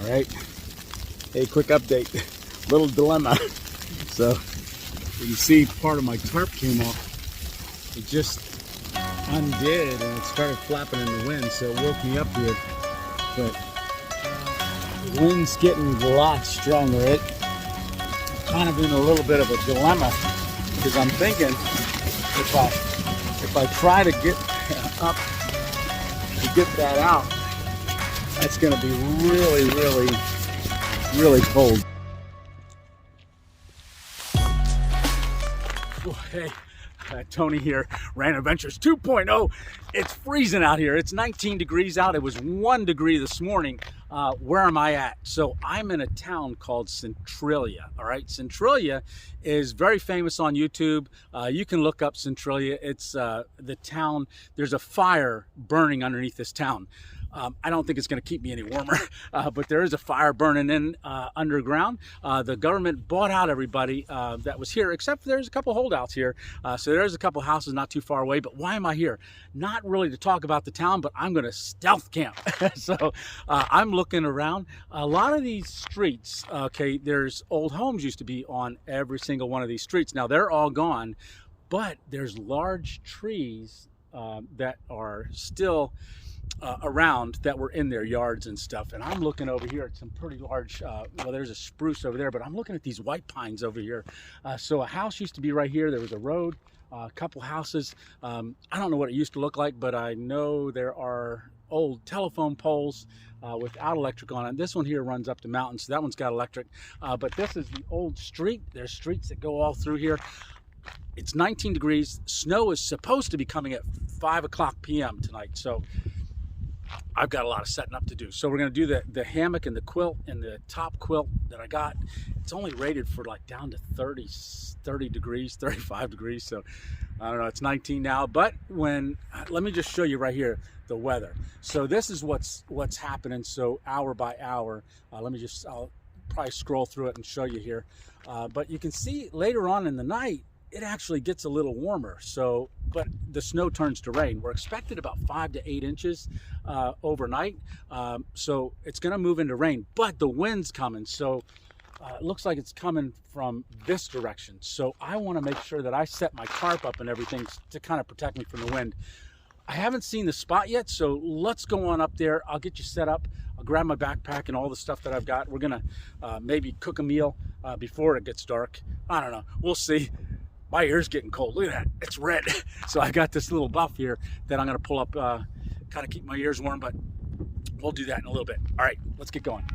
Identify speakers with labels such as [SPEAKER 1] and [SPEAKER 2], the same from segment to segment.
[SPEAKER 1] All right. Hey, quick update. Little dilemma. So you can see part of my tarp came off. It just undid and it started flapping in the wind, so it woke me up here. But the wind's getting a lot stronger. I'm kind of in a little bit of a dilemma because I'm thinking if I try to get up to get that out, that's going to be really, really, really cold. Oh, hey, Tony here, Random Adventures 2.0. It's freezing out here. It's 19 degrees out. It was 1 degree this morning. Where am I at? So I'm in a town called Centralia. All right, Centralia is very famous on YouTube. You can look up Centralia. It's the town. There's a fire burning underneath this town. I don't think it's going to keep me any warmer, but there is a fire burning in underground. The government bought out everybody that was here, except there's a couple holdouts here. So there's a couple houses not too far away. But why am I here? Not really to talk about the town, but I'm going to stealth camp. So I'm looking around. A lot of these streets, okay, there's old homes used to be on every single one of these streets. Now they're all gone, but there's large trees that are still around that were in their yards and stuff. And I'm looking over here at some pretty large, well, there's a spruce over there, but I'm looking at these white pines over here. So a house used to be right here. There was a road, a couple houses. I don't know what it used to look like, but I know there are old telephone poles without electric on it. This one here runs up the mountain, so that one's got electric. But this is the old street. There's streets that go all through here. It's 19 degrees. Snow is supposed to be coming at 5 o'clock p.m. tonight. So I've got a lot of setting up to do. So we're going to do the hammock and the quilt and the top quilt that I got. It's only rated for like down to 30 degrees, 35 degrees. So I don't know, it's 19 now. But let me just show you right here the weather. So this is what's happening. So hour by hour, I'll probably scroll through it and show you here. But you can see later on in the night, it actually gets a little warmer. So, but the snow turns to rain. We're expected about 5 to 8 inches overnight. So it's gonna move into rain, but the wind's coming. So it looks like it's coming from this direction. So I wanna make sure that I set my tarp up and everything to kind of protect me from the wind. I haven't seen the spot yet, so let's go on up there. I'll get you set up. I'll grab my backpack and all the stuff that I've got. We're gonna maybe cook a meal before it gets dark. I don't know, we'll see. My ear's getting cold. Look at that, it's red. So I got this little buff here that I'm gonna pull up, kind of keep my ears warm, but we'll do that in a little bit. All right, let's get going.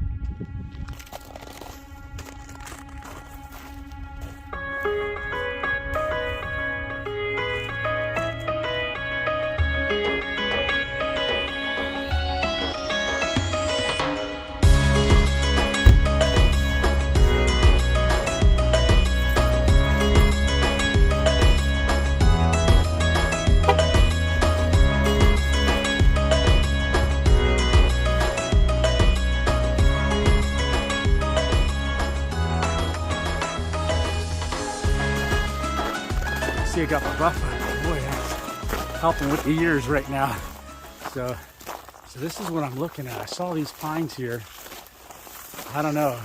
[SPEAKER 1] I got my buff on. Boy, that's helping with the ears right now. So this is what I'm looking at. I saw these pines here. I don't know.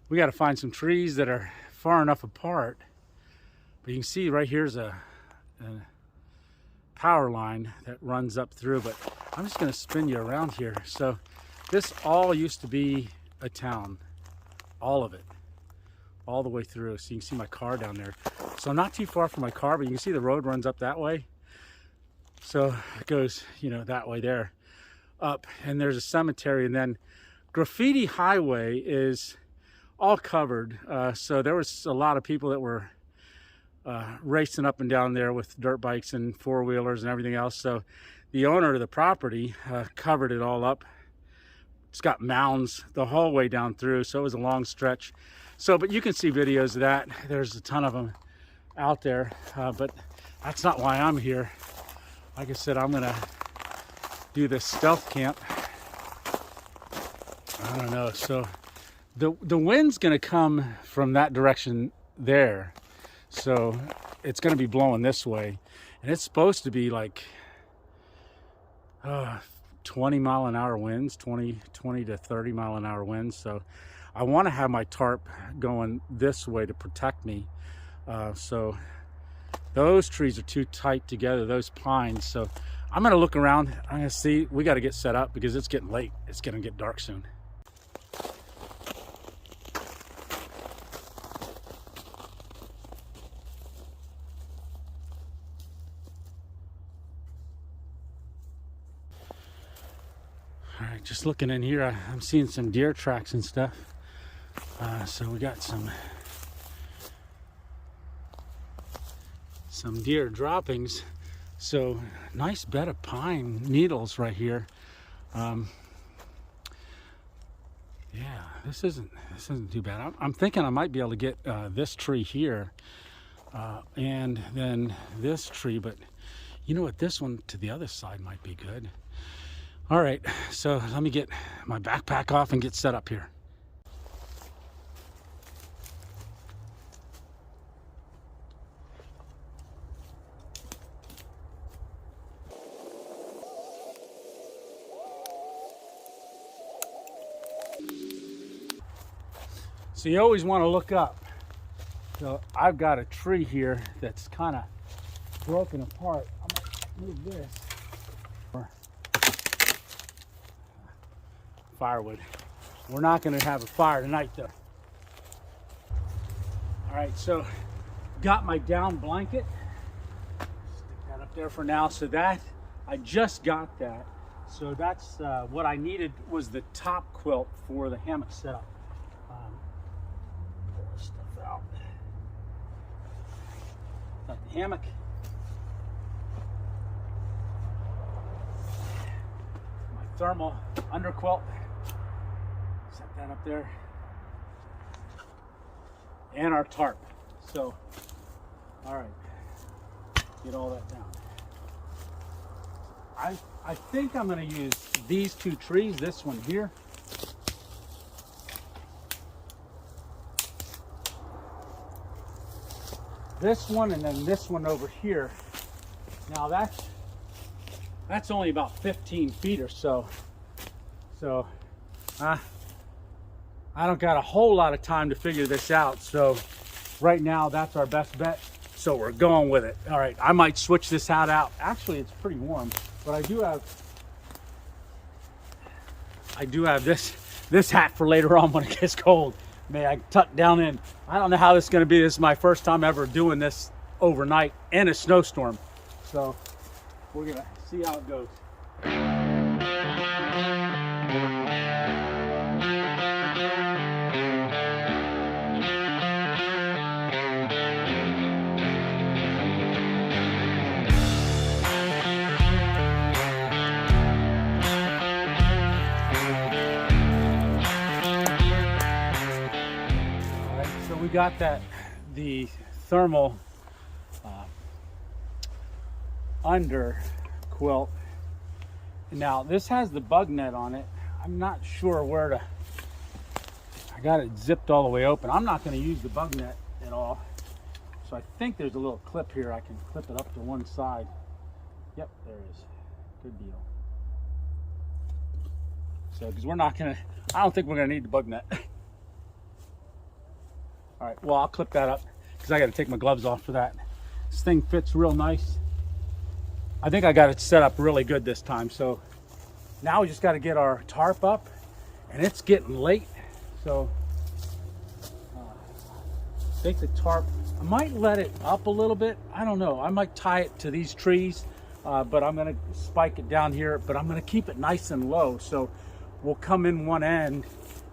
[SPEAKER 1] We got to find some trees that are far enough apart. But you can see right here's a power line that runs up through. But I'm just going to spin you around here. So this all used to be a town. All of it. All the way through. So you can see my car down there. So I'm not too far from my car, but you can see the road runs up that way. So it goes, you know, that way there up, and there's a cemetery, and then Graffiti Highway is all covered. So there was a lot of people that were racing up and down there with dirt bikes and four-wheelers and everything else. So the owner of the property covered it all up. It's got mounds the whole way down through, so it was a long stretch. So, but you can see videos of that. There's a ton of them out there, but that's not why I'm here. Like I said, I'm gonna do this stealth camp. I don't know. So the wind's gonna come from that direction there. So it's gonna be blowing this way. And it's supposed to be like 20-mile-an-hour winds, 20 to 30-mile-an-hour winds. So I want to have my tarp going this way to protect me. So those trees are too tight together, those pines. So I'm going to look around. I'm going to see. We got to get set up because it's getting late. It's going to get dark soon. All right, just looking in here, I'm seeing some deer tracks and stuff. So we got some deer droppings. So nice bed of pine needles right here. Yeah, this isn't too bad. I'm thinking I might be able to get this tree here and then this tree, but you know what, this one to the other side might be good. All right, so let me get my backpack off and get set up here. So you always want to look up. So I've got a tree here that's kind of broken apart. I'm gonna move this. Firewood. We're not going to have a fire tonight though. All right, so got my down blanket. Stick that up there for now. So that, I just got that. So that's what I needed was the top quilt for the hammock setup. Pull this stuff out. Got the hammock. My thermal underquilt. Set that up there. And our tarp. So, all right, get all that down. I think I'm going to use these two trees, this one here. This one and then this one over here. Now that's only about 15 feet or so. So, I don't got a whole lot of time to figure this out. So right now that's our best bet. So we're going with it. All right, I might switch this hat out. Actually, it's pretty warm, but I do have this hat for later on when it gets cold. May I tuck down in. I don't know how this is going to be. This is my first time ever doing this overnight in a snowstorm. So we're going to see how it goes. We got the thermal under quilt. Now this has the bug net on it. I'm not sure where to. I got it zipped all the way open. I'm not going to use the bug net at all. So I think there's a little clip here. I can clip it up to one side. Yep, there is. Good deal. So because we're not going to. I don't think we're going to need the bug net. All right, well, I'll clip that up because I got to take my gloves off for that. This thing fits real nice. I think I got it set up really good this time. So now we just got to get our tarp up, and it's getting late. So I think the tarp, I might let it up a little bit. I don't know. I might tie it to these trees, but I'm going to spike it down here, but I'm going to keep it nice and low. So we'll come in one end,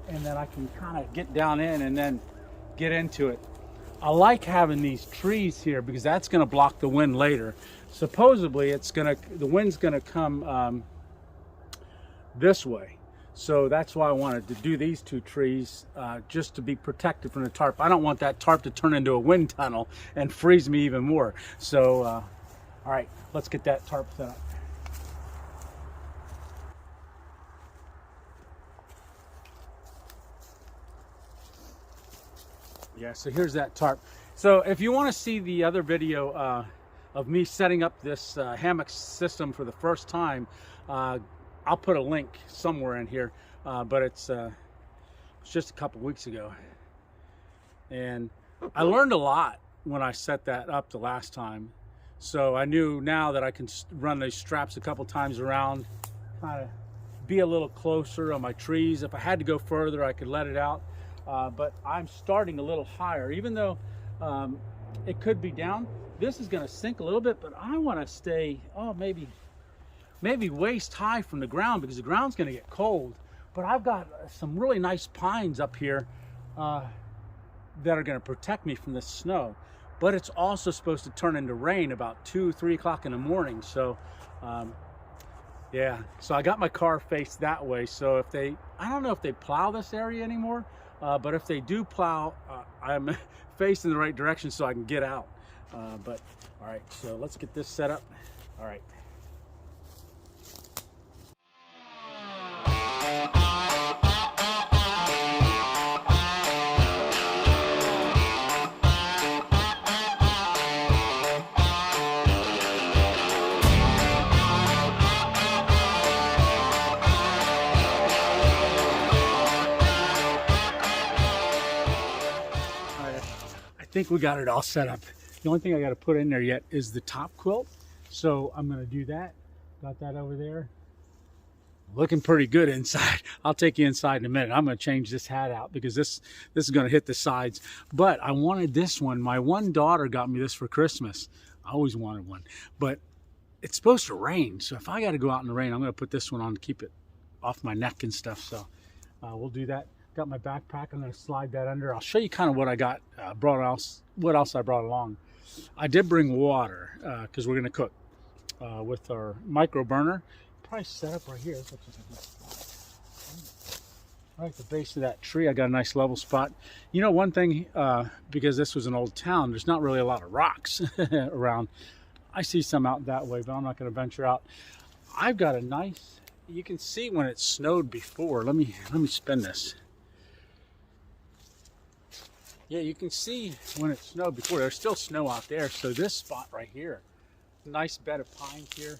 [SPEAKER 1] and then I can kind of get down in and then get into it. I like having these trees here because that's going to block the wind later. Supposedly the wind's going to come this way. So that's why I wanted to do these two trees just to be protected from the tarp. I don't want that tarp to turn into a wind tunnel and freeze me even more. So all right, let's get that tarp set up. Yeah, so here's that tarp. So if you want to see the other video of me setting up this hammock system for the first time, I'll put a link somewhere in here, but it's just a couple weeks ago. And I learned a lot when I set that up the last time. So I knew now that I can run these straps a couple times around, kind of be a little closer on my trees. If I had to go further, I could let it out. But I'm starting a little higher, even though it could be down. This is going to sink a little bit, but I want to stay, maybe waist high from the ground, because the ground's going to get cold. But I've got some really nice pines up here that are going to protect me from the snow. But it's also supposed to turn into rain about 2-3 o'clock in the morning. So yeah, so I got my car faced that way. So if I don't know if they plow this area anymore, but if they do plow, I'm facing the right direction so I can get out. But all right, so let's get this set up. All right. I think we got it all set up. The only thing I got to put in there yet is the top quilt. So I'm going to do that. Got that over there. Looking pretty good inside. I'll take you inside in a minute. I'm going to change this hat out because this is going to hit the sides. But I wanted this one. My one daughter got me this for Christmas. I always wanted one. But it's supposed to rain. So if I got to go out in the rain, I'm going to put this one on to keep it off my neck and stuff. So we'll do that. Got my backpack. I'm going to slide that under. I'll show you kind of what I got, what else I brought along. I did bring water because we're going to cook with our micro burner. Probably set up right here. Right at the base of that tree, I got a nice level spot. You know, one thing, because this was an old town, there's not really a lot of rocks around. I see some out that way, but I'm not going to venture out. I've got a nice, you can see when it snowed before. Let me spin this. Yeah, you can see when it snowed before. There's still snow out there. So this spot right here, nice bed of pines here.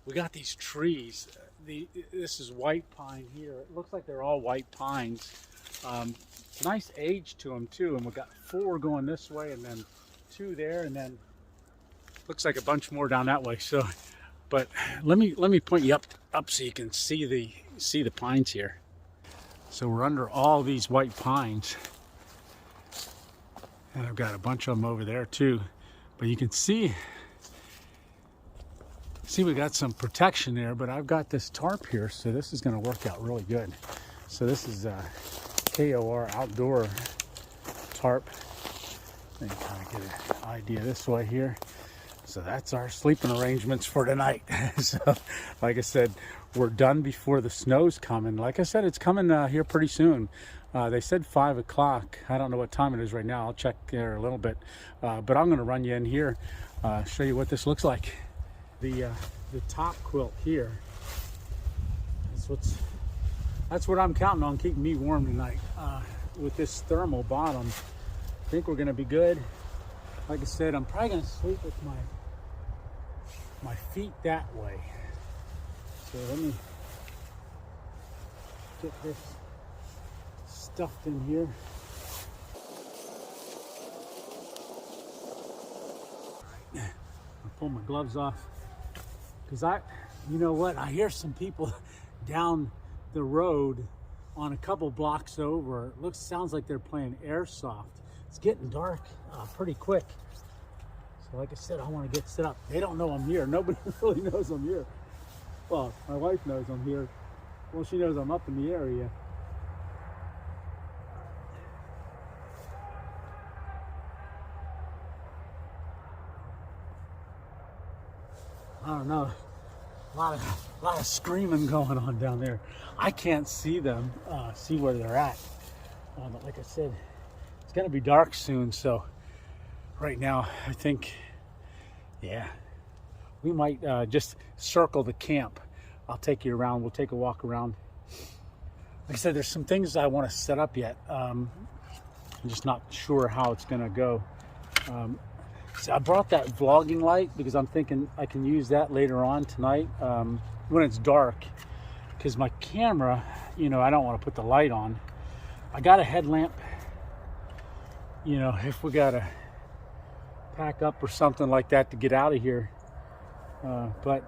[SPEAKER 1] We got these trees. This is white pine here. It looks like they're all white pines. Nice age to them too. And we got 4 going this way, and then 2 there, and then looks like a bunch more down that way. So, but let me point you up so you can see the pines here. So we're under all these white pines. And I've got a bunch of them over there too. But you can see we got some protection there, but I've got this tarp here, so this is going to work out really good. So this is KOR outdoor tarp. And kind of get an idea this way here. So that's our sleeping arrangements for tonight. So like I said, we're done before the snow's coming. Like I said, it's coming here pretty soon. They said 5 o'clock. I don't know what time it is right now. I'll check there a little bit. But I'm going to run you in here, show you what this looks like. The top quilt here. That's what I'm counting on keeping me warm tonight. With this thermal bottom, I think we're going to be good. Like I said, I'm probably going to sleep with my feet that way. So let me get this stuffed in here. All right, I'll pull my gloves off because you know what? I hear some people down the road on a couple blocks over. It sounds like they're playing airsoft. It's getting dark pretty quick. So like I said, I want to get set up. They don't know I'm here. Nobody really knows I'm here. Well, my wife knows I'm here. Well, she knows I'm up in the area. I don't know. A lot of screaming going on down there. I can't see them, see where they're at. But like I said, it's gonna be dark soon. So right now, I think, yeah, we might just circle the camp. I'll take you around. We'll take a walk around. Like I said, there's some things I want to set up yet. I'm just not sure how it's gonna go. So I brought that vlogging light because I'm thinking I can use that later on tonight when it's dark. because my camera, you know, I don't want to put the light on. I got a headlamp, you know, if we got to pack up or something like that to get out of here. But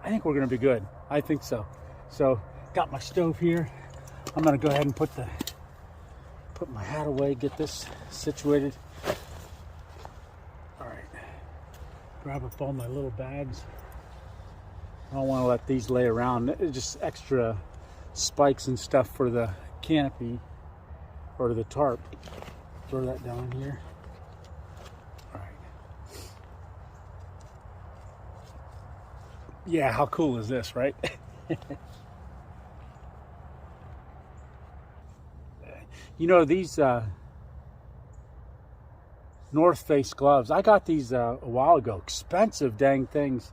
[SPEAKER 1] I think we're going to be good. I think so. So got my stove here. I'm going to go ahead and put my hat away, get this situated. All right, grab up all my little bags. I don't want to let these lay around. It's just extra spikes and stuff for the canopy or the tarp. Throw that down here. All right. Yeah, how cool is this, right? You know, these North Face gloves, I got these a while ago. Expensive dang things.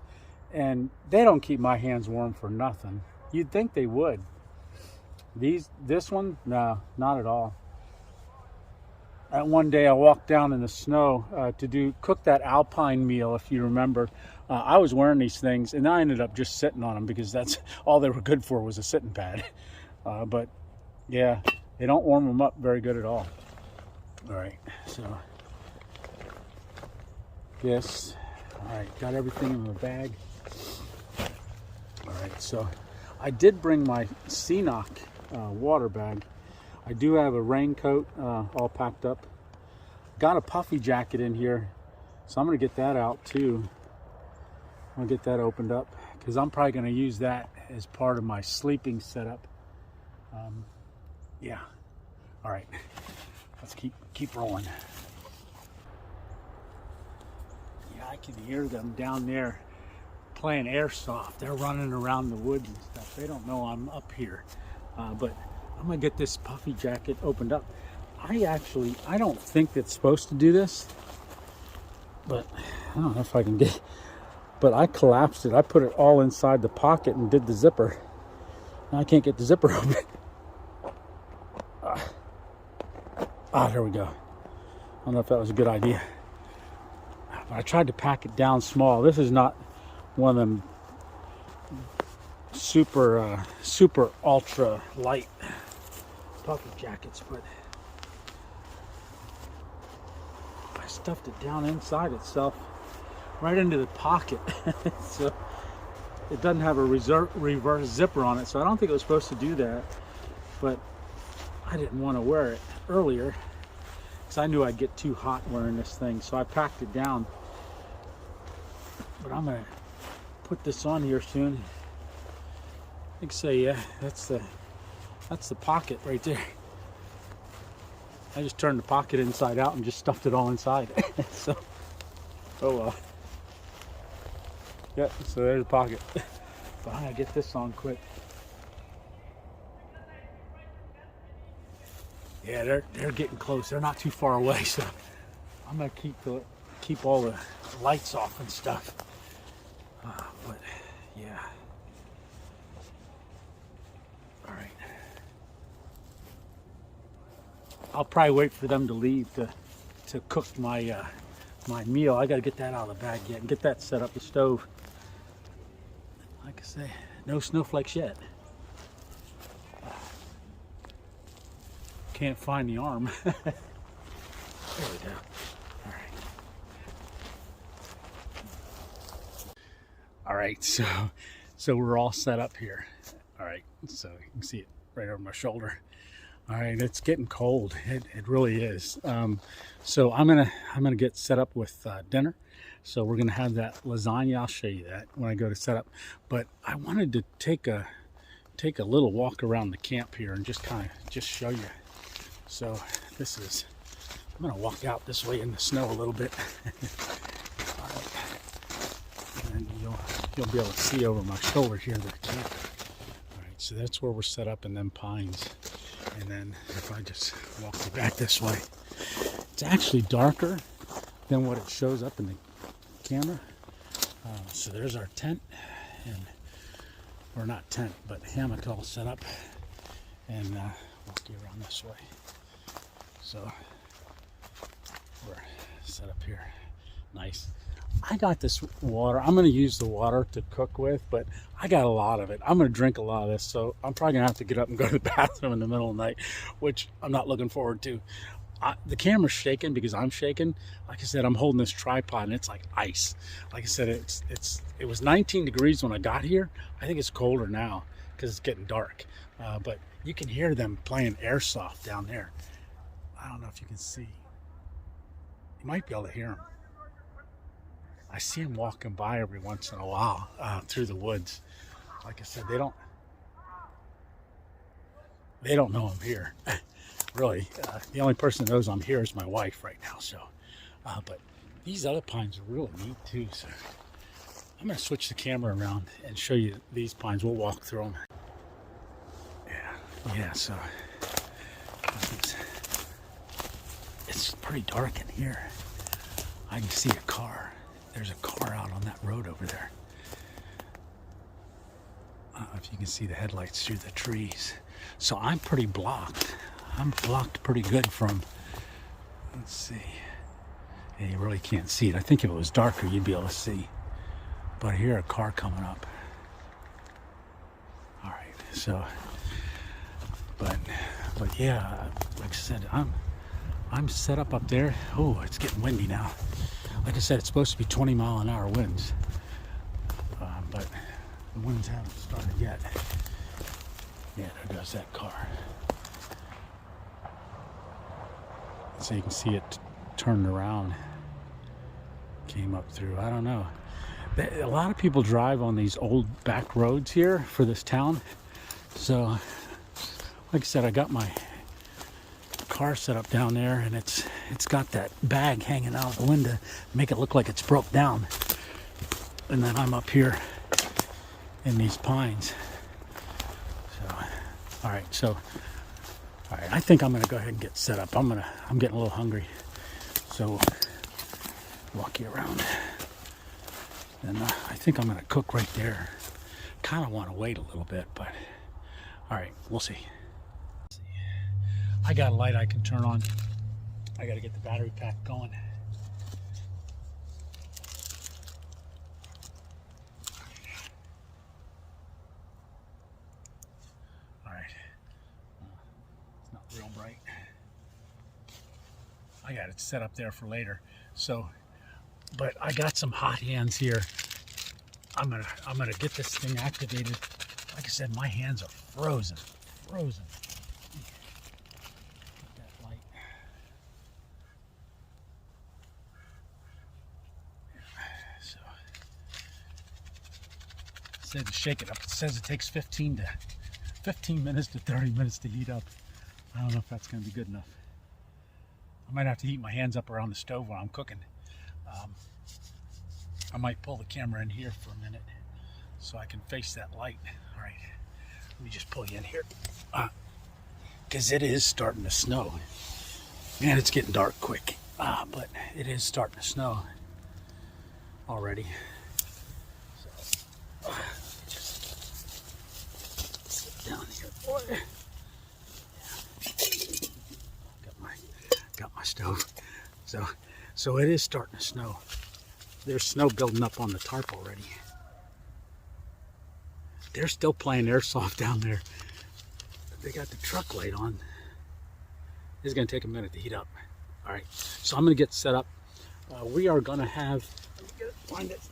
[SPEAKER 1] And they don't keep my hands warm for nothing. You'd think they would. This one, no, not at all. One day I walked down in the snow to cook that alpine meal, if you remember. I was wearing these things, and I ended up just sitting on them because that's all they were good for, was a sitting pad. But yeah, they don't warm them up very good at all. All right, so yes. All right, got everything in the bag. All right, so I did bring my Hammock water bag. I do have a raincoat all packed up. Got a puffy jacket in here, so I'm going to get that out too. I'm going to get that opened up because I'm probably going to use that as part of my sleeping setup. Yeah. All right, let's keep rolling. Yeah, I can hear them down there playing airsoft. They're running around the woods and stuff. They don't know I'm up here, but I'm gonna get this puffy jacket opened up. I don't think it's supposed to do this, but I don't know if I can get, but I collapsed it. I put it all inside the pocket and did the zipper. Now I can't get the zipper open. There we go. I don't know if that was a good idea. But I tried to pack it down small. This is not one of them super ultra light puffy jackets, but I stuffed it down inside itself, right into the pocket. So it doesn't have a reverse zipper on it, so I don't think it was supposed to do that. But I didn't want to wear it earlier because I knew I'd get too hot wearing this thing, so I packed it down. But I'm gonna put this on here soon. I think so, yeah, that's the pocket right there. I just turned the pocket inside out and just stuffed it all inside. So, oh well. Yeah, so there's the pocket. But I'm gonna get this on quick. Yeah, they're getting close. They're not too far away, so I'm gonna keep all the lights off and stuff. But yeah. All right. I'll probably wait for them to leave to cook my my meal. I got to get that out of the bag yet and get that set up, the stove. Like I say, no snowflakes yet. Can't find the arm. There we go. All right. All right, so we're all set up here. All right, so you can see it right over my shoulder. All right, it's getting cold. It really is. So I'm gonna get set up with dinner. So we're gonna have that lasagna. I'll show you that when I go to set up. But I wanted to take a little walk around the camp here and just show you. So I'm gonna walk out this way in the snow a little bit. All right. And you'll be able to see over my shoulder here the camp. All right, so that's where we're set up in them pines. And then if I just walk you back this way, it's actually darker than what it shows up in the camera. So there's our tent, or not tent, but hammock all set up. And walk you around this way. So we're set up here. Nice. I got this water. I'm going to use the water to cook with, but I got a lot of it. I'm going to drink a lot of this, so I'm probably going to have to get up and go to the bathroom in the middle of the night, which I'm not looking forward to. The camera's shaking because I'm shaking. Like I said, I'm holding this tripod and it's like ice. Like I said, it was 19 degrees when I got here. I think it's colder now because it's getting dark. But you can hear them playing airsoft down there. I don't know if you can see. You might be able to hear them. I see them walking by every once in a while through the woods. Like I said, they don't know I'm here. Really, the only person that knows I'm here is my wife right now. So, but these other pines are really neat too. So I'm going to switch the camera around and show you these pines. We'll walk through them. Yeah. So it's pretty dark in here. I can see a car. There's a car out on that road over there. I don't know if you can see the headlights through the trees. So I'm pretty blocked. I'm blocked pretty good from, let's see. Yeah, you really can't see it. I think if it was darker, you'd be able to see. But I hear a car coming up. All right, so, but yeah, like I said, I'm set up there. Oh, it's getting windy now. Like I said, it's supposed to be 20-mile-an-hour winds, but the winds haven't started yet. Yeah, there goes that car. So you can see it turned around, came up through. I don't know. A lot of people drive on these old back roads here for this town. So, like I said, I got my car set up down there, and it's got that bag hanging out of the window, make it look like it's broke down. And then I'm up here in these pines. So, all right, so. All right, I think I'm gonna go ahead and get set up. I'm getting a little hungry, so walk you around. And I think I'm gonna cook right there. Kind of want to wait a little bit, but all right, we'll see. I got a light I can turn on. I got to get the battery pack going. All right. It's not real bright. I got it set up there for later. So, but I got some hot hands here. I'm gonna get this thing activated. Like I said, my hands are frozen. That light. So, it said to shake it up. It says it takes 15 minutes to 30 minutes to heat up. I don't know if that's gonna be good enough. I might have to heat my hands up around the stove while I'm cooking. I might pull the camera in here for a minute so I can face that light. All right, let me just pull you in here. Because it is starting to snow. Man, it's getting dark quick. But it is starting to snow already. So, just sit down here, boy. Got my stove. So it is starting to snow. There's snow building up on the tarp already. They're still playing airsoft down there. They got the truck light on. It's gonna take a minute to heat up. All right, so I'm gonna get set up. We are gonna have, find it.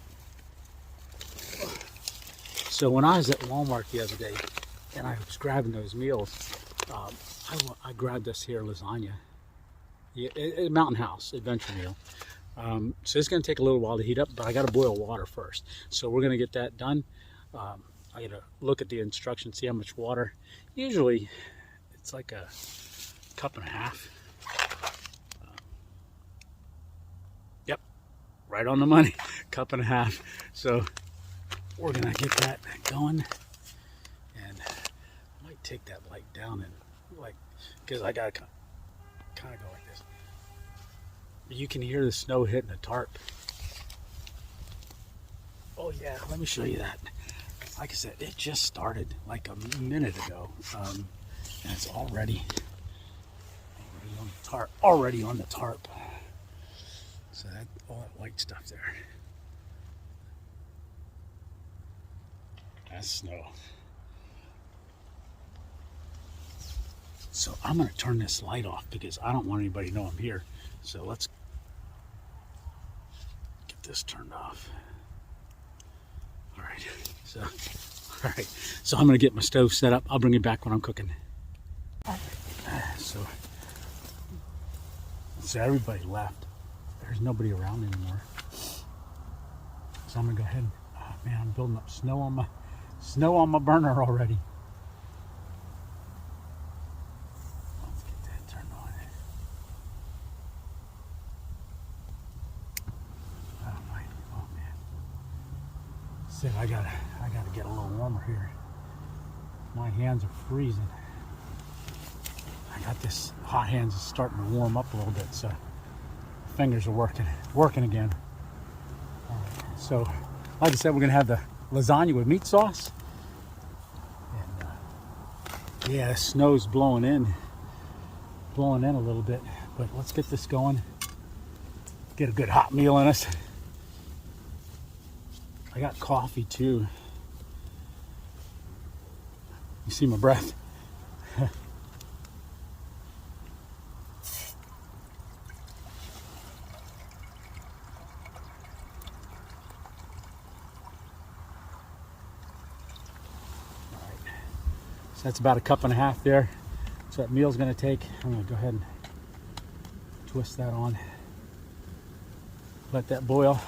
[SPEAKER 1] So when I was at Walmart the other day and I was grabbing those meals, I grabbed this here lasagna. Yeah, a Mountain House adventure meal. So it's going to take a little while to heat up, but I got to boil water first. So we're going to get that done. I got to look at the instructions, see how much water. Usually it's like a cup and a half. Yep, right on the money. Cup and a half. So we're going to get that going. And I might take that light down and because I got to kind of go like this. You can hear the snow hitting the tarp. Oh yeah, let me show you that. Like I said, it just started like a minute ago, and it's already on the tarp. So that all that white stuff there. That's snow. So I'm going to turn this light off because I don't want anybody to know I'm here. So let's get this turned off. All right. So I'm going to get my stove set up. I'll bring it back when I'm cooking. So everybody left. There's nobody around anymore. So I'm going to go ahead and, oh man, I'm building up snow on my burner already. Let's get that turned on. Oh man. Said I gotta get a little warmer here. My hands are freezing. I got this hot hands is starting to warm up a little bit, so fingers are working again. All right. So, like I said, we're gonna have the lasagna with meat sauce. And yeah, the snow's blowing in a little bit. But let's get this going. Get a good hot meal in us. I got coffee too. You see my breath? So that's about a cup and a half there. So that meal's gonna take. I'm gonna go ahead and twist that on. Let that boil.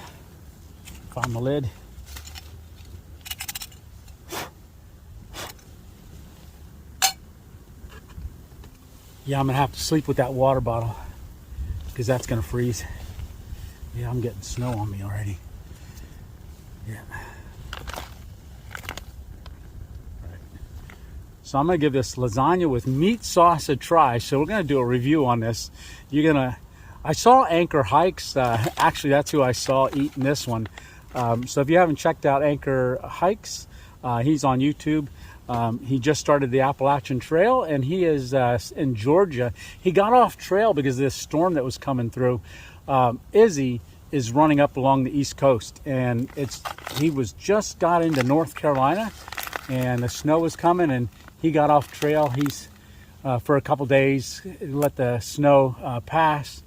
[SPEAKER 1] Find the lid. Yeah, I'm gonna have to sleep with that water bottle because that's gonna freeze. Yeah, I'm getting snow on me already. Yeah. So I'm gonna give this lasagna with meat sauce a try. So we're gonna do a review on this. I saw Anchor Hikes. Actually, that's who I saw eating this one. So if you haven't checked out Anchor Hikes, he's on YouTube. He just started the Appalachian Trail, and he is in Georgia. He got off trail because of this storm that was coming through. Izzy is running up along the East Coast, and he was just got into North Carolina, and the snow was coming, and he got off trail. He's for a couple days let the snow pass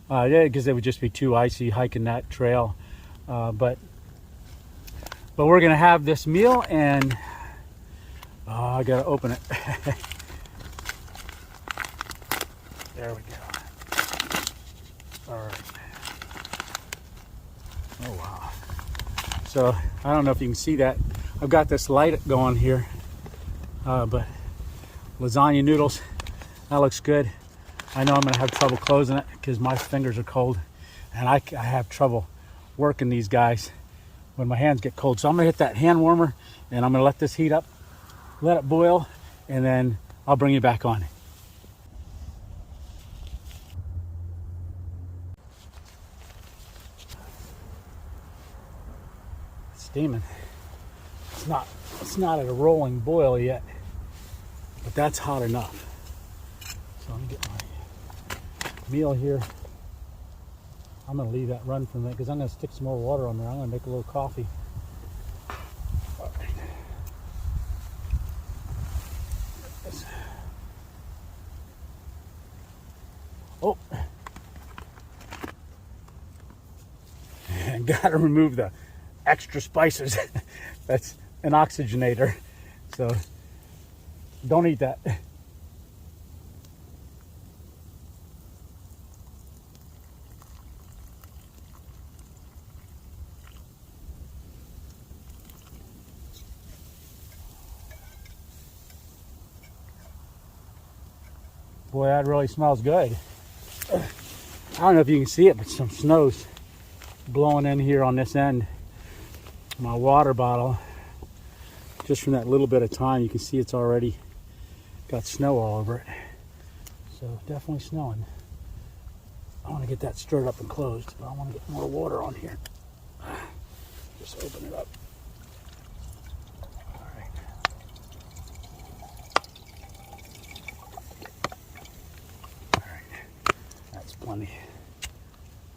[SPEAKER 1] because it would just be too icy hiking that trail. But we're gonna have this meal, and I gotta open it. There we go. All right. Oh wow. So I don't know if you can see that. I've got this light going here. But lasagna noodles, that looks good. I know I'm gonna have trouble closing it because my fingers are cold, and I have trouble working these guys when my hands get cold. So I'm gonna hit that hand warmer, and I'm gonna let this heat up, let it boil, and then I'll bring you back on. It's steaming. It's not at a rolling boil yet, but that's hot enough. So I'm gonna get my meal here. I'm gonna leave that run for a minute because I'm gonna stick some more water on there. I'm gonna make a little coffee. All right. Oh, and gotta remove the extra spices. That's an oxygenator, so don't eat that. Boy, that really smells good. I don't know if you can see it, but some snow's blowing in here on this end. My water bottle, just from that little bit of time, you can see it's already got snow all over it. So definitely snowing. I want to get that stirred up and closed, but I want to get more water on here. Just open it up. All right. All right. That's plenty.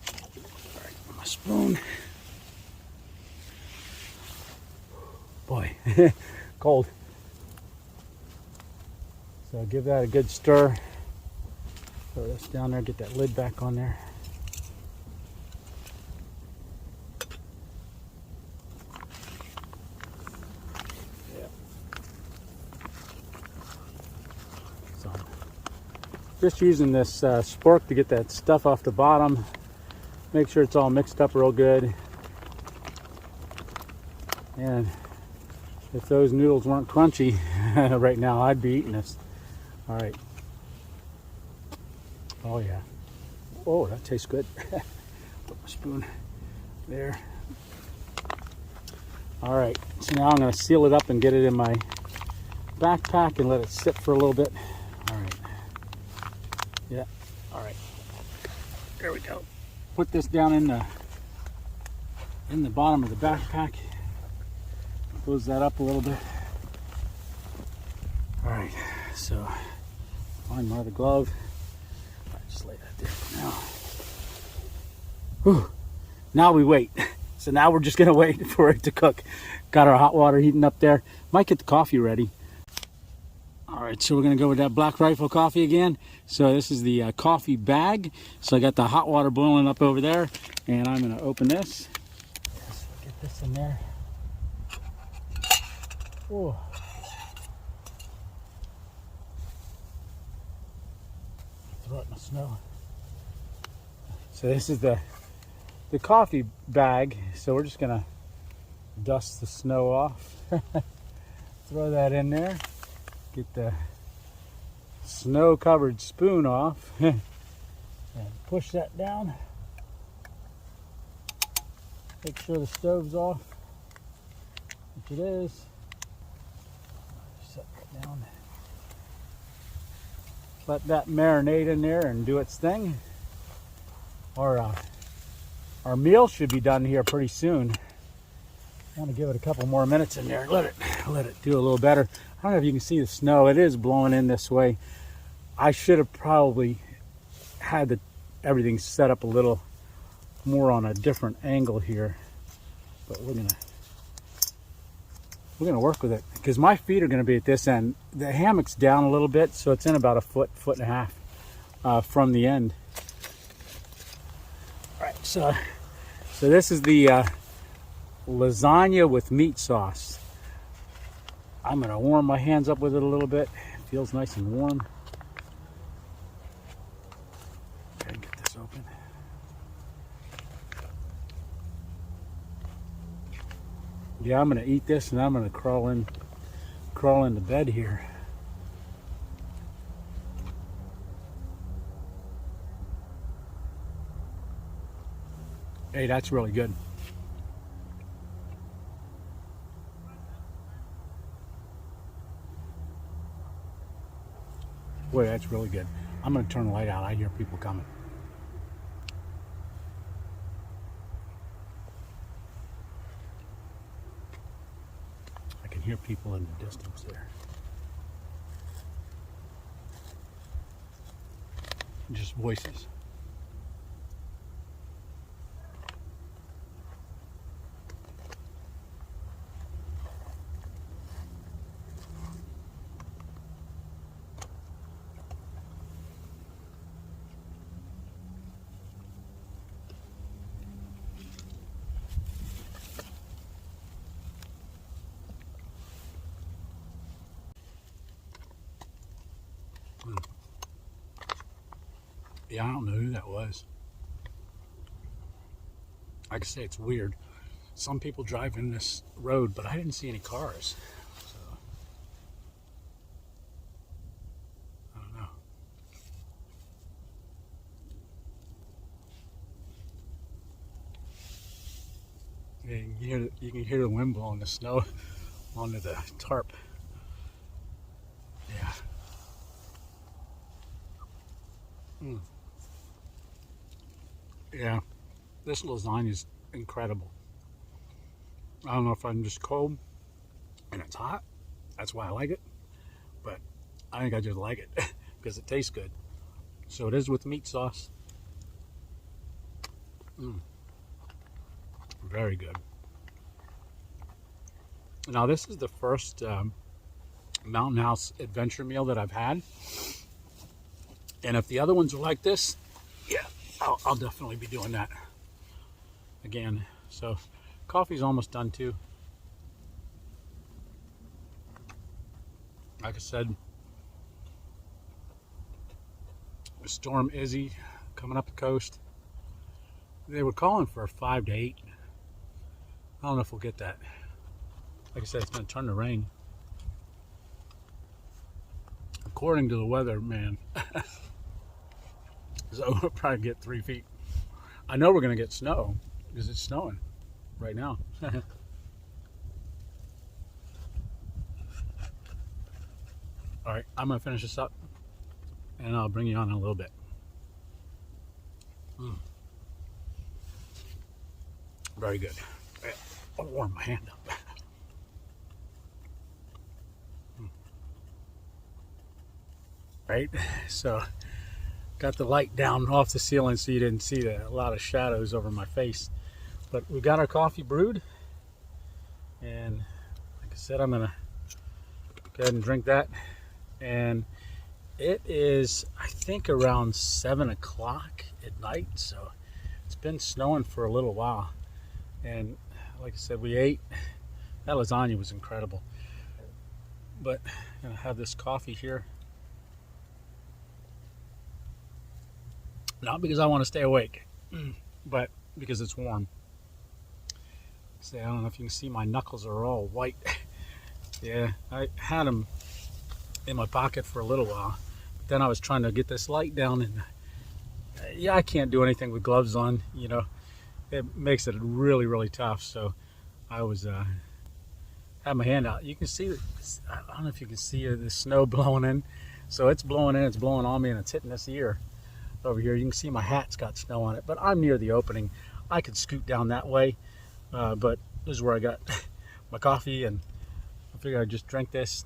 [SPEAKER 1] All right, my spoon. Boy, Cold. So give that a good stir. Throw this down there, get that lid back on there. Yeah. So just using this spork to get that stuff off the bottom. Make sure it's all mixed up real good. And if those noodles weren't crunchy right now, I'd be eating this. All right. Oh yeah. Oh, that tastes good. Put my spoon there. All right. So now I'm going to seal it up and get it in my backpack and let it sit for a little bit. All right. Yeah. All right. There we go. Put this down in the bottom of the backpack. Close that up a little bit. All right. So find my other glove. Just lay that there for now. Whew. Now we wait. So now we're just gonna wait for it to cook. Got our hot water heating up there. Might get the coffee ready. All right, so we're gonna go with that Black Rifle coffee again. So this is the coffee bag. So I got the hot water boiling up over there, and I'm gonna open this. Yes, get this in there. Whoa. Throw it in the snow. So this is the coffee bag. So we're just gonna dust the snow off. Throw that in there. Get the snow-covered spoon off. And push that down. Make sure the stove's off, which it is. Set that down. Let that marinate in there and do its thing. Our meal should be done here pretty soon. I'm gonna give it a couple more minutes in there and let it do a little better. I don't know if you can see the snow. It is blowing in this way. I should have probably had everything set up a little more on a different angle here, but we're gonna work with it because my feet are gonna be at this end. The hammock's down a little bit, so it's in about a foot and a half from the end. All right, so this is the lasagna with meat sauce. I'm gonna warm my hands up with it a little bit. It feels nice and warm. Okay, get this open. Yeah, I'm gonna eat this and I'm gonna crawl into bed here. Hey, that's really good. Boy, that's really good. I'm gonna turn the light out. I hear people coming. I can hear people in the distance there. Just voices. Yeah, I don't know who that was. Like I say, it's weird. Some people drive in this road, but I didn't see any cars. So, I don't know. Yeah, you can hear the wind blowing the snow onto the tarp. Yeah. Yeah, this lasagna is incredible. I don't know if I'm just cold and it's hot. That's why I like it. But I think I just like it because it tastes good. So it is with meat sauce. Very good. Now this is the first Mountain House adventure meal that I've had. And if the other ones are like this, yeah, I'll definitely be doing that again. So coffee's almost done too. Like I said, Storm Izzy coming up the coast. They were calling for a 5 to 8. I don't know if we'll get that. Like I said, it's going to turn to rain. According to the weather, man. So we'll probably get 3 feet. I know we're going to get snow because it's snowing right now. All right, I'm going to finish this up and I'll bring you on in a little bit. Very good. I'll warm my hand up. Right, so got the light down off the ceiling so you didn't see a lot of shadows over my face. But we got our coffee brewed, and like I said, I'm gonna go ahead and drink that. And it is, I think, around 7 o'clock at night, so it's been snowing for a little while. And like I said, we ate. That lasagna was incredible. But I'm gonna have this coffee here. Not because I want to stay awake, but because it's warm. See, I don't know if you can see my knuckles are all white. Yeah, I had them in my pocket for a little while. But then I was trying to get this light down, and yeah, I can't do anything with gloves on. You know, it makes it really, really tough. So I was had my hand out. You can see, I don't know if you can see the snow blowing in. So it's blowing in, it's blowing on me, and it's hitting this ear. Over here you can see my hat's got snow on it, but I'm near the opening. I could scoot down that way, but this is where I got my coffee, and I figured I'd just drink this.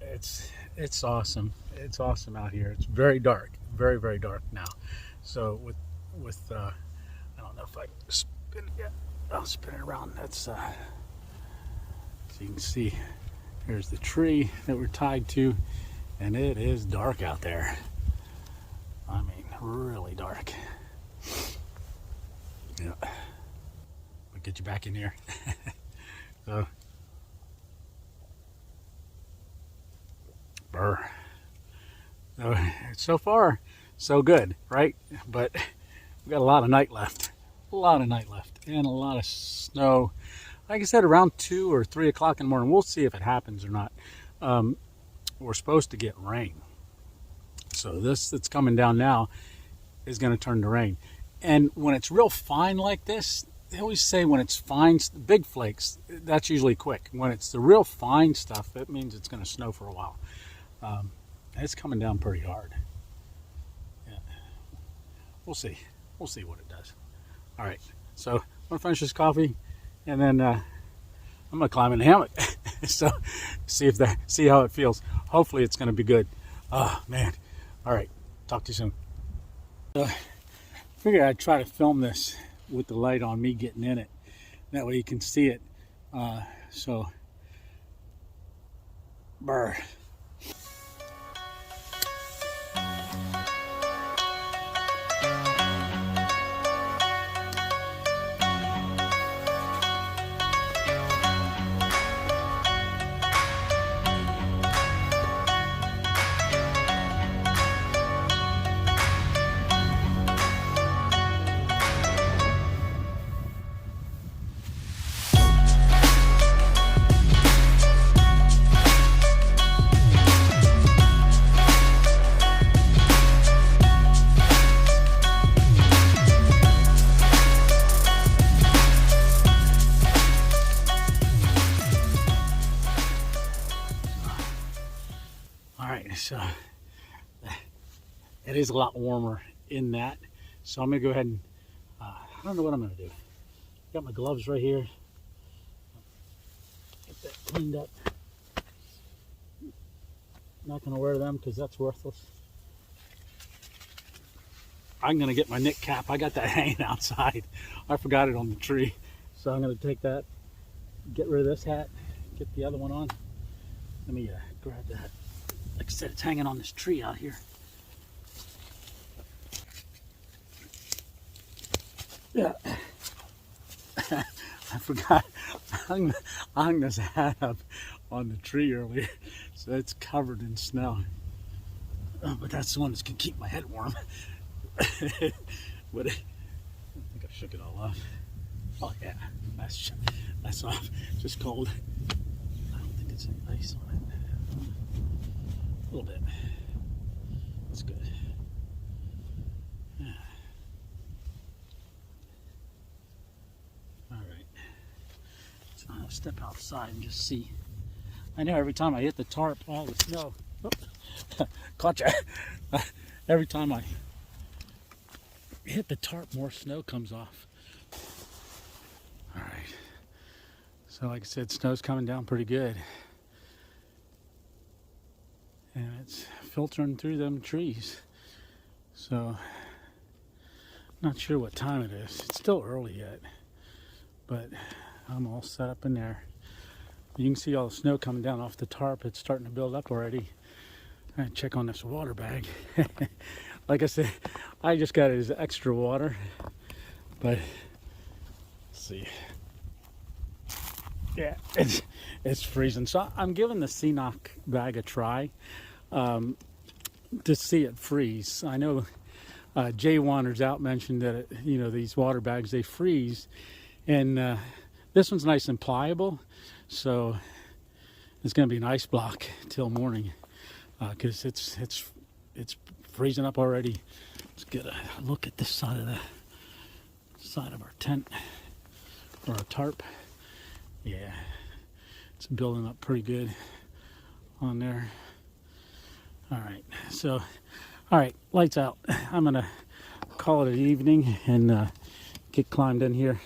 [SPEAKER 1] It's awesome. It's awesome out here. It's very dark, very, very dark now. So with I don't know if I can spin it yet. I'll spin it around. That's so you can see here's the tree that we're tied to. And it is dark out there. I mean, really dark. Yeah. We'll get you back in here. So, burr. So far, so good, right? But we've got a lot of night left. A lot of night left. And a lot of snow. Like I said, around 2 or 3 o'clock in the morning. We'll see if it happens or not. We're supposed to get rain. So this that's coming down now is going to turn to rain. And when it's real fine like this, they always say when it's fine, big flakes, that's usually quick. When it's the real fine stuff, that means it's going to snow for a while. It's coming down pretty hard. Yeah. We'll see. We'll see what it does. All right. So I'm going to finish this coffee, and then I'm going to climb in the hammock. So see how it feels. Hopefully it's going to be good. Oh man. All right, talk to you soon. I figured I'd try to film this with the light on me getting in it, that way you can see it. So brr. So it is a lot warmer in that. So I'm gonna go ahead and I don't know what I'm gonna do. Got my gloves right here. Get that cleaned up. Not gonna wear them because that's worthless. I'm gonna get my knit cap. I got that hanging outside. I forgot it on the tree. So I'm gonna take that get rid of this hat, get the other one on. Let me grab that. Like I said, it's hanging on this tree out here. Yeah. I forgot. I hung this hat up on the tree earlier, so it's covered in snow. But that's the one that's gonna keep my head warm. But I think I shook it all off. Oh yeah, that's off. Just cold. I don't think it's any ice on it. A little bit. That's good. Yeah. All right. So I'll step outside and just see. I know every time I hit the tarp, all the snow. Oh, caught you. Every time I hit the tarp, more snow comes off. All right. So like I said, snow's coming down pretty good. And it's filtering through them trees. So, not sure what time it is. It's still early yet. But I'm all set up in there. You can see all the snow coming down off the tarp. It's starting to build up already. I check on this water bag. Like I said, I just got his extra water. But, let's see. Yeah, it's freezing. So I'm giving the Ceenock bag a try to see it freeze. I know Jay Wanders Out mentioned that these water bags, they freeze, and this one's nice and pliable, so it's going to be an ice block till morning because it's freezing up already. Let's get a look at this side of our tent or our tarp. Yeah, it's building up pretty good on there. All right, lights out. I'm gonna call it an evening and get climbed in here.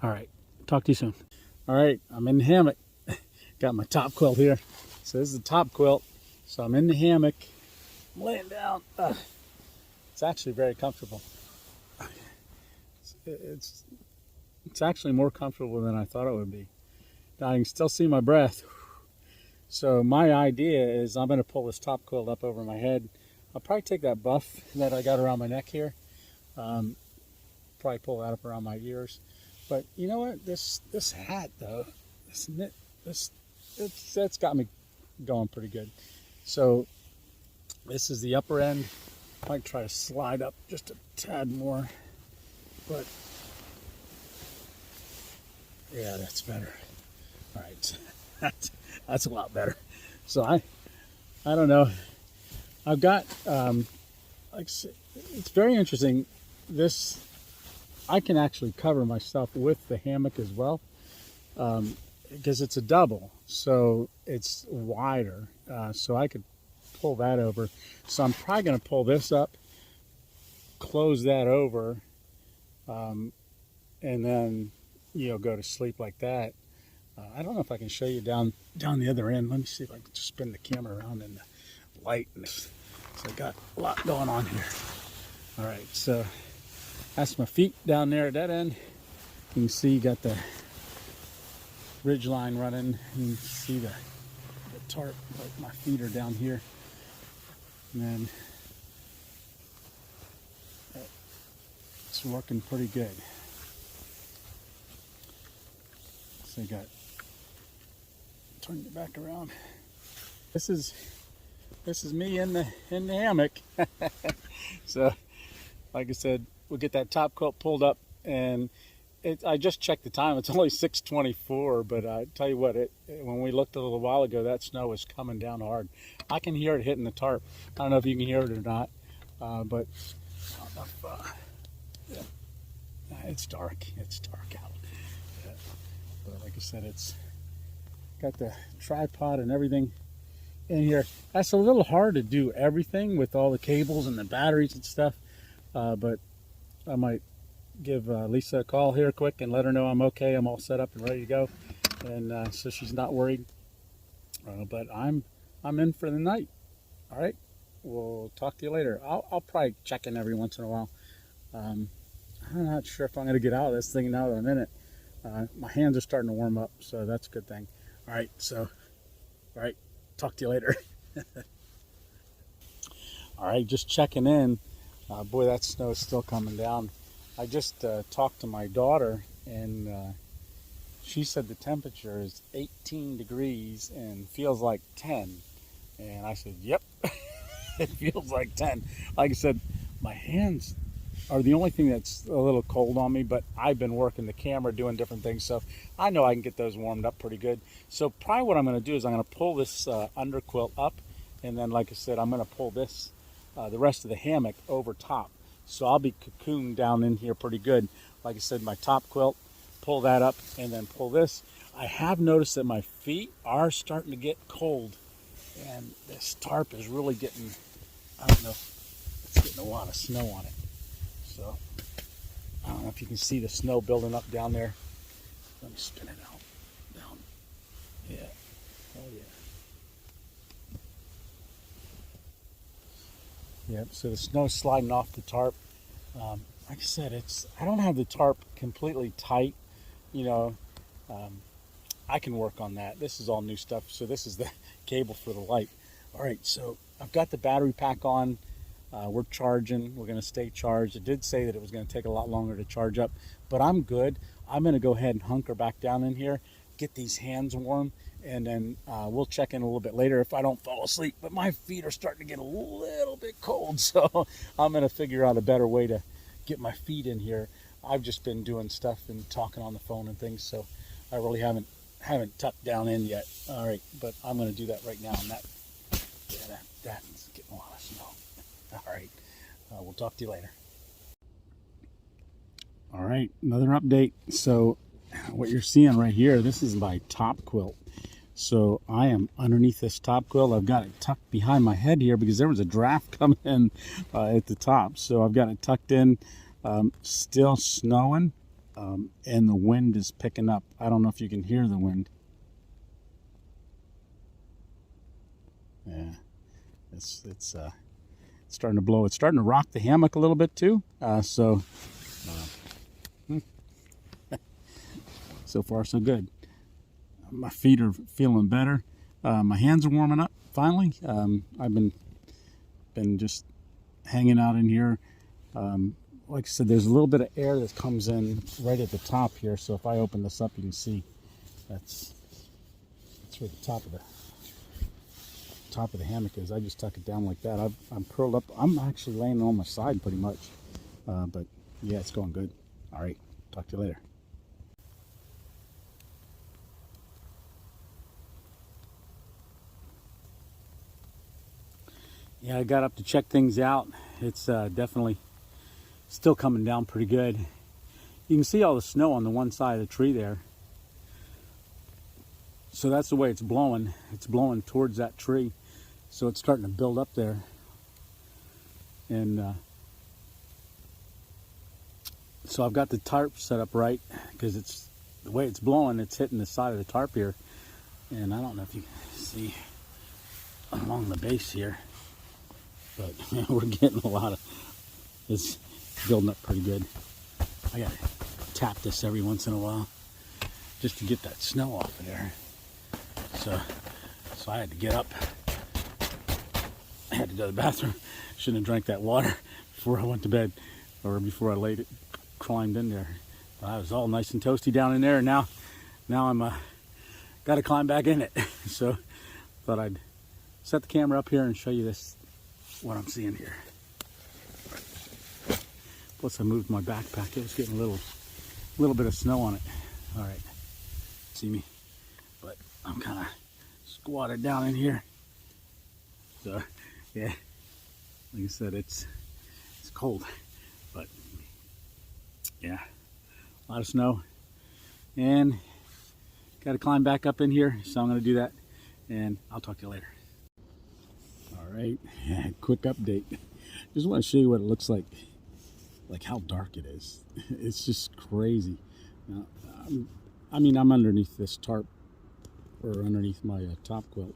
[SPEAKER 1] All right, talk to you soon. All right, I'm in the hammock. Got my top quilt here. So this is the top quilt. So I'm in the hammock. I'm laying down. It's actually very comfortable. It's actually more comfortable than I thought it would be. I can still see my breath. So my idea is I'm going to pull this top quilt up over my head. I'll probably take that buff that I got around my neck here. Probably pull that up around my ears. But you know what? This hat though, it's got me going pretty good. So this is the upper end. I might try to slide up just a tad more, but yeah, that's better. All right, that's a lot better. So I don't know. I've got it's very interesting. This I can actually cover my stuff with the hammock as well because it's a double, so it's wider. So I could pull that over. So I'm probably going to pull this up, close that over, and then go to sleep like that. I don't know if I can show you down the other end. Let me see if I can just spin the camera around in the light. So I got a lot going on here. All right, so that's my feet down there at that end. You can see you got the ridge line running. You can see the tarp, like my feet are down here. And then it's working pretty good. So you got, turn it back around. This is me in the hammock. So like I said, we'll get that top quilt pulled up, and I just checked the time. It's only 6:24, but I tell you what, when we looked a little while ago, that snow was coming down hard. I can hear it hitting the tarp. I don't know if you can hear it or not, but I don't know if, it's dark. It's dark out. Yeah. But like I said, it's got the tripod and everything in here. That's a little hard to do everything with all the cables and the batteries and stuff, but I might give Lisa a call here quick and let her know I'm okay. I'm all set up and ready to go, and so she's not worried. But I'm in for the night. All right, we'll talk to you later. I'll probably check in every once in a while. I'm not sure if I'm going to get out of this thing in another minute. My hands are starting to warm up, so that's a good thing. All right, so, all right, talk to you later. All right, just checking in. Boy, that snow is still coming down. I just talked to my daughter, and she said the temperature is 18 degrees and feels like 10. And I said, yep, it feels like 10. Like I said, my hands are the only thing that's a little cold on me, but I've been working the camera, doing different things, so I know I can get those warmed up pretty good. So probably what I'm going to do is I'm going to pull this underquilt up, and then, like I said, I'm going to pull this, the rest of the hammock over top. So I'll be cocooned down in here pretty good. Like I said, my top quilt, pull that up, and then pull this. I have noticed that my feet are starting to get cold, and this tarp is really getting, I don't know, it's getting a lot of snow on it. So, I don't know if you can see the snow building up down there. Let me spin it out. Down. Yeah. Oh, yeah. Yep, so the snow's sliding off the tarp. Like I said, I don't have the tarp completely tight. You know, I can work on that. This is all new stuff. So this is the cable for the light. All right, so I've got the battery pack on. We're charging. We're going to stay charged. It did say that it was going to take a lot longer to charge up, but I'm good. I'm going to go ahead and hunker back down in here, get these hands warm, and then we'll check in a little bit later if I don't fall asleep. But my feet are starting to get a little bit cold, so I'm going to figure out a better way to get my feet in here. I've just been doing stuff and talking on the phone and things, so I really haven't tucked down in yet. All right, but I'm going to do that right now, and that's getting a lot of snow. All right, we'll talk to you later. All right, another update. So what you're seeing right here, this is my top quilt. So I am underneath this top quilt. I've got it tucked behind my head here because there was a draft coming in at the top. So I've got it tucked in, still snowing, and the wind is picking up. I don't know if you can hear the wind. Yeah, it's starting to blow. It's starting to rock the hammock a little bit too. So far so good. My feet are feeling better. My hands are warming up finally. I've been just hanging out in here. Like I said, there's a little bit of air that comes in right at the top here. So if I open this up, you can see that's where the top of the hammock is. I just tuck it down like that. I'm curled up. I'm actually laying on my side pretty much. But yeah, it's going good. All right, talk to you later. Yeah, I got up to check things out. It's definitely still coming down pretty good. You can see all the snow on the one side of the tree there. So that's the way it's blowing. It's blowing towards that tree. So it's starting to build up there. And so I've got the tarp set up right because it's the way it's blowing, it's hitting the side of the tarp here. And I don't know if you can see along the base here, but we're getting a lot of, it's building up pretty good. I gotta tap this every once in a while just to get that snow off of there. So I had to get up. I had to go to the bathroom. Shouldn't have drank that water before I went to bed, or before I climbed in there. I was all nice and toasty down in there, and now I'm got to climb back in it. So thought I'd set the camera up here and show you what I'm seeing here. Plus I moved my backpack. It was getting a little bit of snow on it. All right, see me, but I'm kind of squatted down in here. So yeah, like I said, it's cold, but yeah, a lot of snow, and got to climb back up in here. So I'm going to do that, and I'll talk to you later. All right, yeah, quick update. Just want to show you what it looks like how dark it is. It's just crazy. Now, I'm underneath this tarp, or underneath my top quilt,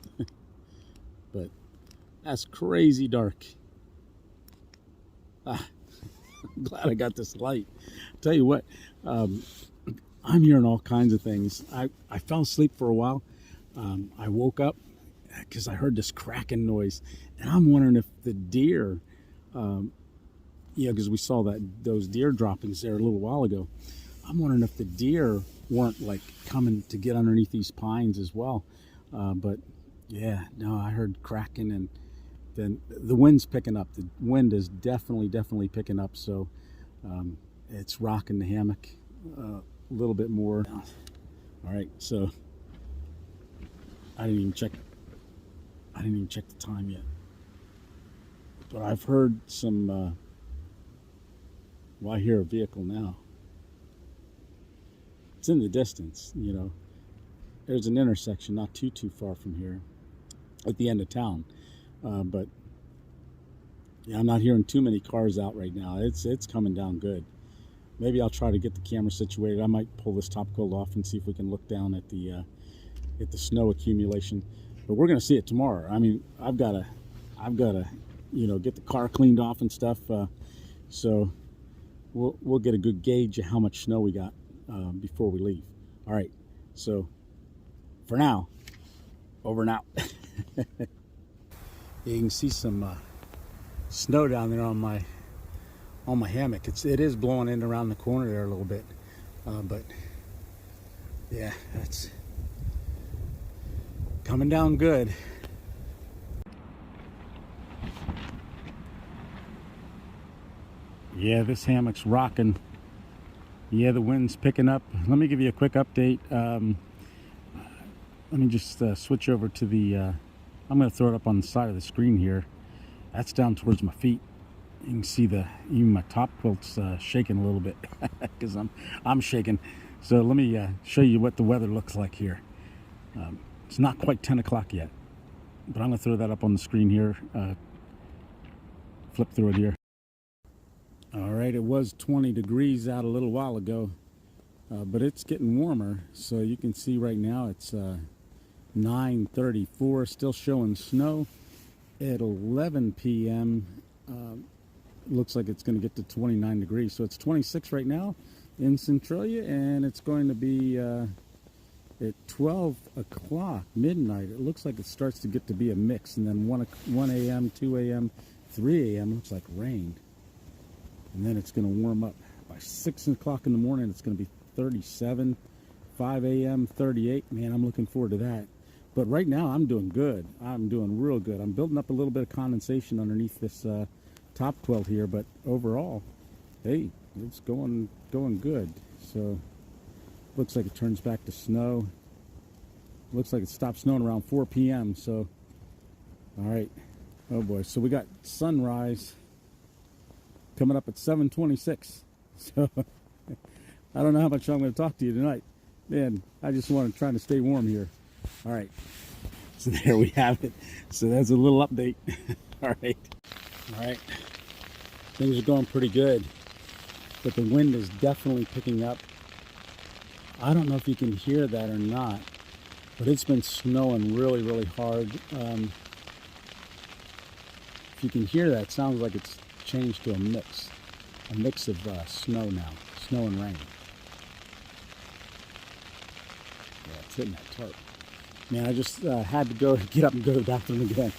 [SPEAKER 1] but that's crazy dark. I'm glad I got this light. Tell you what, I'm hearing all kinds of things. I fell asleep for a while. I woke up because I heard this cracking noise, and I'm wondering if the deer, because we saw those deer droppings there a little while ago. I'm wondering if the deer weren't like coming to get underneath these pines as well. But yeah, no, I heard cracking, and then the wind's picking up. The wind is definitely picking up. So it's rocking the hammock a little bit more. All right, so I didn't even check the time yet, but I've heard some. Well, I hear a vehicle now. It's in the distance, you know. There's an intersection not too far from here, at the end of town. But yeah, I'm not hearing too many cars out right now. It's coming down good. Maybe I'll try to get the camera situated. I might pull this top coat off and see if we can look down at the snow accumulation. But we're gonna see it tomorrow. I mean, I've gotta, get the car cleaned off and stuff. So we'll get a good gauge of how much snow we got before we leave. All right. So for now, over and out. You can see some snow down there on my hammock. It is blowing in around the corner there a little bit, but yeah, that's coming down good. Yeah, this hammock's rocking. Yeah, the wind's picking up. Let me give you a quick update. Let me just switch over to the, I'm going to throw it up on the side of the screen here. That's down towards my feet. You can see even my top quilt's shaking a little bit because I'm shaking. So let me show you what the weather looks like here. It's not quite 10 o'clock yet, but I'm going to throw that up on the screen here. Flip through it here. All right, it was 20 degrees out a little while ago, but it's getting warmer. So you can see right now it's 9:34, still showing snow. At 11 p.m. Looks like it's going to get to 29 degrees. So it's 26 right now in Centralia, and it's going to be at 12 o'clock, midnight. It looks like it starts to get to be a mix, and then 1 a.m., 2 a.m., 3 a.m. looks like rain. And then it's going to warm up. By 6 o'clock in the morning, it's going to be 37. 5 a.m., 38. Man, I'm looking forward to that. But right now, I'm doing good. I'm doing real good. I'm building up a little bit of condensation underneath this top quilt here. But overall, hey, it's going good. So, looks like it turns back to snow. Looks like it stopped snowing around 4 p.m. So, all right. Oh, boy. So, we got sunrise coming up at 7:26. So I don't know how much I'm going to talk to you tonight. Man, I just want to try to stay warm here. All right. So there we have it. So that's a little update. All right. All right. Things are going pretty good, but the wind is definitely picking up. I don't know if you can hear that or not, but it's been snowing really hard. If you can hear that, it sounds like it's changed to a mix of snow now, snow and rain. Yeah, it's hitting that tarp. Man, I just had to get up and go to the bathroom again.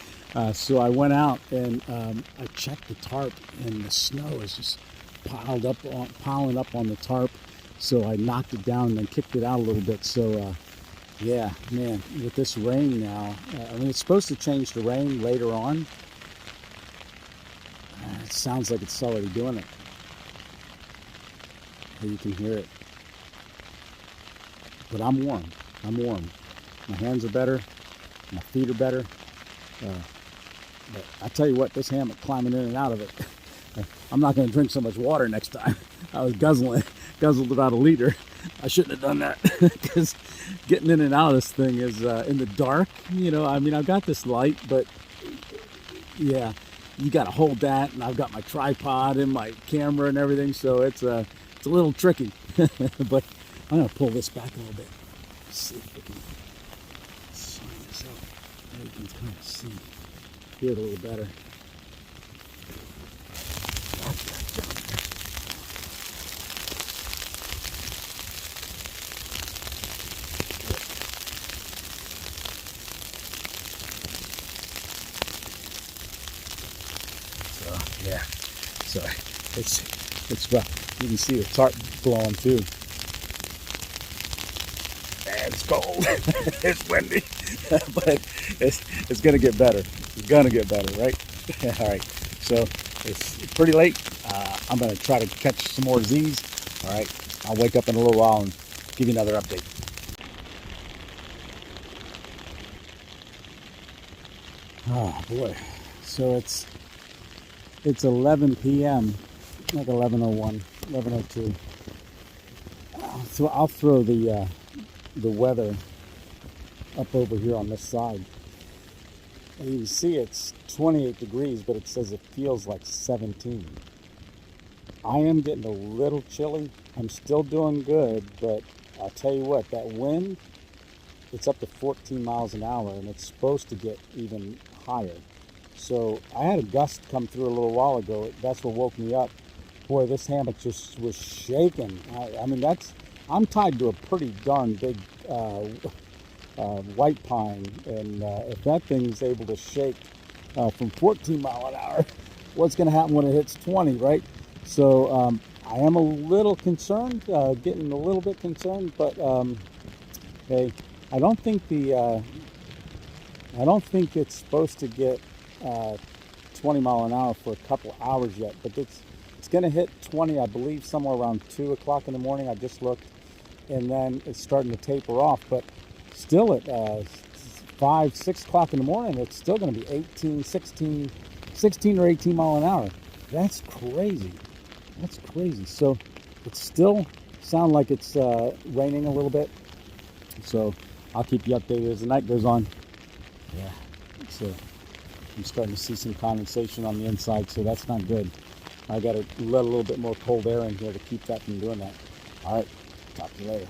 [SPEAKER 1] So I went out and I checked the tarp, and the snow is just piling up on the tarp. So I knocked it down and then kicked it out a little bit. So yeah, man, with this rain now, I mean, it's supposed to change to rain later on. It sounds like it's already doing it. You can hear it. But I'm warm. My hands are better. My feet are better. But I tell you what, this hammock, climbing in and out of it, I'm not going to drink so much water next time. I was guzzled about a liter. I shouldn't have done that because getting in and out of this thing is in the dark. You know, I mean, I've got this light, but yeah, you got to hold that, and I've got my tripod and my camera and everything, so it's a little tricky. But I'm going to pull this back a little bit. See if we can sign this out. Now you can kind of see, hear it a little better. Yeah. So it's rough. You can see the tarp blowing too. And it's cold. It's windy. But it's gonna get better. It's gonna get better, right? All right. So it's pretty late. I'm gonna try to catch some more Z's. All right. I'll wake up in a little while and give you another update. Oh boy. So it's 11 p.m. like 11:01, 11:02. So I'll throw the weather up over here on this side. And you can see it's 28 degrees, but it says it feels like 17. I am getting a little chilly. I'm still doing good, but I'll tell you what, that wind, it's up to 14 miles an hour, and it's supposed to get even higher. So I had a gust come through a little while ago. That's what woke me up. Boy, this hammock just was shaking. I mean, I'm tied to a pretty darn big white pine, and if that thing's able to shake from 14 mile an hour, what's going to happen when it hits 20, right? So I am a little concerned, getting a little bit concerned, but hey, I don't think it's supposed to get 20 mile an hour for a couple hours yet, but it's going to hit 20, I believe, somewhere around 2 o'clock in the morning. I just looked, and then it's starting to taper off, but still at 5, 6 o'clock in the morning, it's still going to be 18, 16 or 18 mile an hour. That's crazy. That's crazy. So it still sounds like it's raining a little bit. So I'll keep you updated as the night goes on. Yeah. So I'm starting to see some condensation on the inside, so that's not good. I got to let a little bit more cold air in here to keep that from doing that. All right. Talk to you later.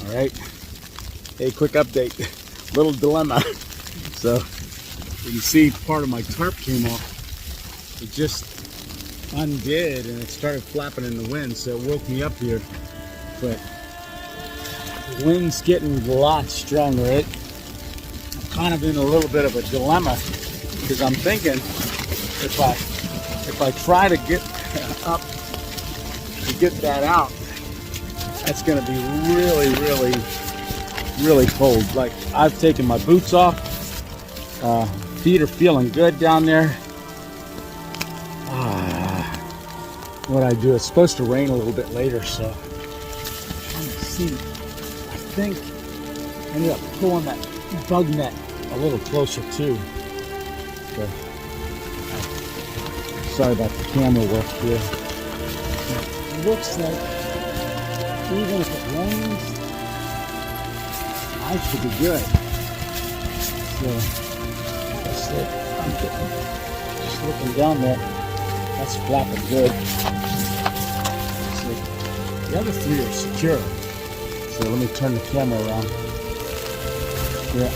[SPEAKER 1] All right. Hey, quick update. Little dilemma. So you can see part of my tarp came off. It just undid and it started flapping in the wind, so it woke me up here. But the wind's getting a lot stronger. I'm kind of in a little bit of a dilemma because I'm thinking if I try to get up to get that out, that's going to be really, really, really cold. Like, I've taken my boots off. Feet are feeling good down there. What I do, it's supposed to rain a little bit later, so I'm trying to see. I think I ended up pulling that bug net a little closer too. So, sorry about the camera work here. It looks like even if it rains, I should be good. So, like I said, I'm just looking down there. That's flapping good. So, the other three are secure. So let me turn the camera around. Yeah.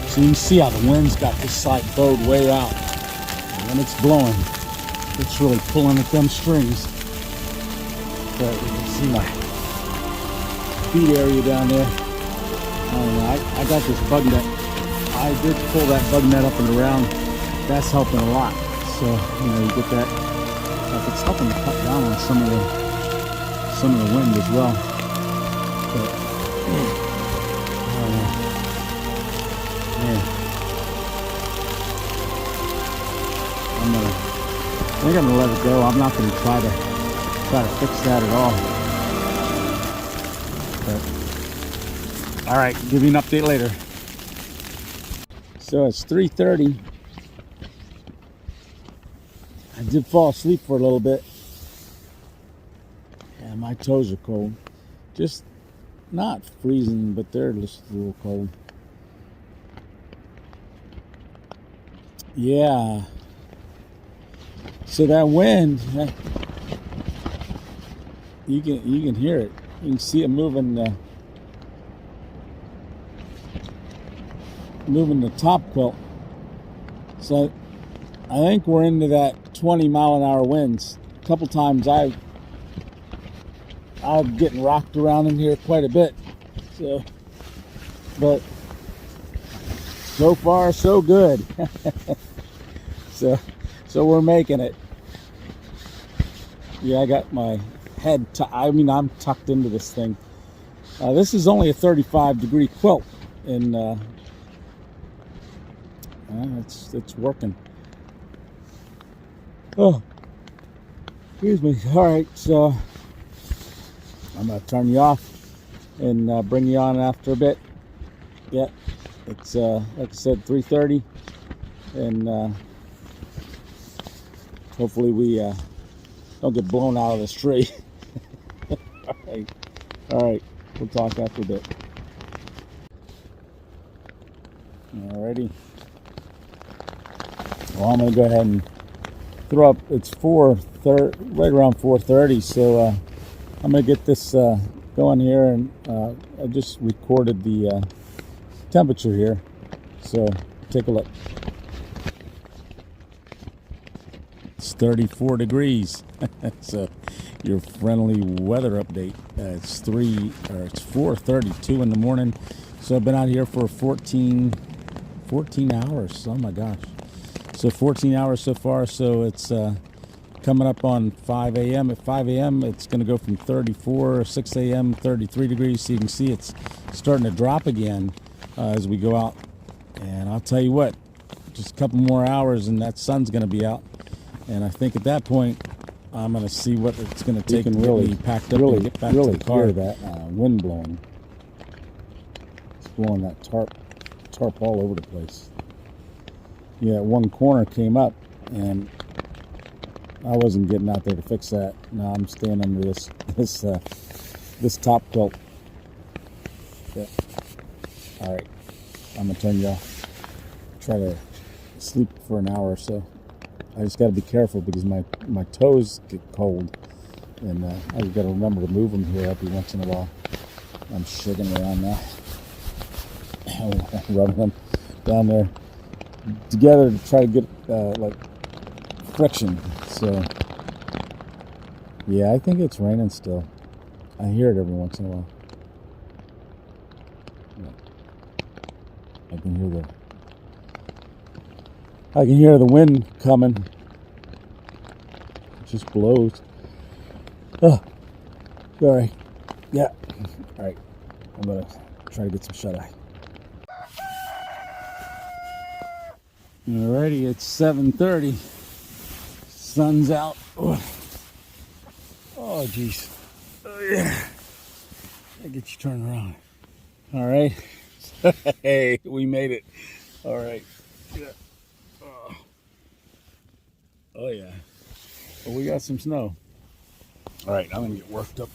[SPEAKER 1] So you can see how the wind's got this side bowed way out. And when it's blowing, it's really pulling at them strings. But you can see my feet area down there. I don't know, I got this bug net. I did pull that bug net up and around. That's helping a lot. So, you know, you get that. It's helping to cut down on some of the wind as well. But, I don't know. Man. I think I'm gonna let it go. I'm not gonna try to fix that at all. But, all right, give you an update later. So it's 3:30. I did fall asleep for a little bit. Yeah, my toes are cold. Just not freezing, but they're just a little cold. Yeah. So that wind, you can hear it. You can see it moving the top quilt. So I think we're into that 20 mile an hour winds. A couple times I'm getting rocked around in here quite a bit. So, but so far so good. So So we're making it. Yeah, I got my head, I'm tucked into this thing. This is only a 35-degree quilt, and it's working. Oh, excuse me. All right, so I'm gonna turn you off and bring you on after a bit. Yeah, it's like I said, 3:30, and hopefully we don't get blown out of this tree. All right, we'll talk after a bit. Alrighty. Well, I'm gonna go ahead and throw up. It's 4:30, right around 4:30. So I'm gonna get this going here, and I just recorded the temperature here. So take a look. It's 34 degrees. So your friendly weather update. It's 4:32 in the morning. So I've been out here for 14 hours. Oh my gosh. So 14 hours so far. So it's coming up on 5 a.m. At 5 a.m. it's going to go from 34, 6 a.m. 33 degrees. So you can see it's starting to drop again as we go out. And I'll tell you what, just a couple more hours and that sun's going to be out. And I think at that point, I'm going to see what it's going to take to get me packed up and get back to the car. Hear that wind blowing. It's blowing that tarp all over the place. Yeah, one corner came up, and I wasn't getting out there to fix that. Now I'm staying under this top quilt. Yeah. All right, I'm gonna turn you off. Try to sleep for an hour or so. I just got to be careful because my toes get cold, and I got to remember to move them here every once in a while. I'm shaking around now, rubbing them down there together to try to get like friction. So yeah, I think it's raining still. I hear it every once in a while. I can hear the wind coming. It just blows. Oh, sorry. Yeah. All right. I'm gonna try to get some shut-eye. Alrighty, it's 7:30. Sun's out. Oh geez. Oh yeah. I get you turned around. All right. Hey, we made it. All right. Yeah. Oh yeah. Well, we got some snow. All right, I'm gonna get worked up.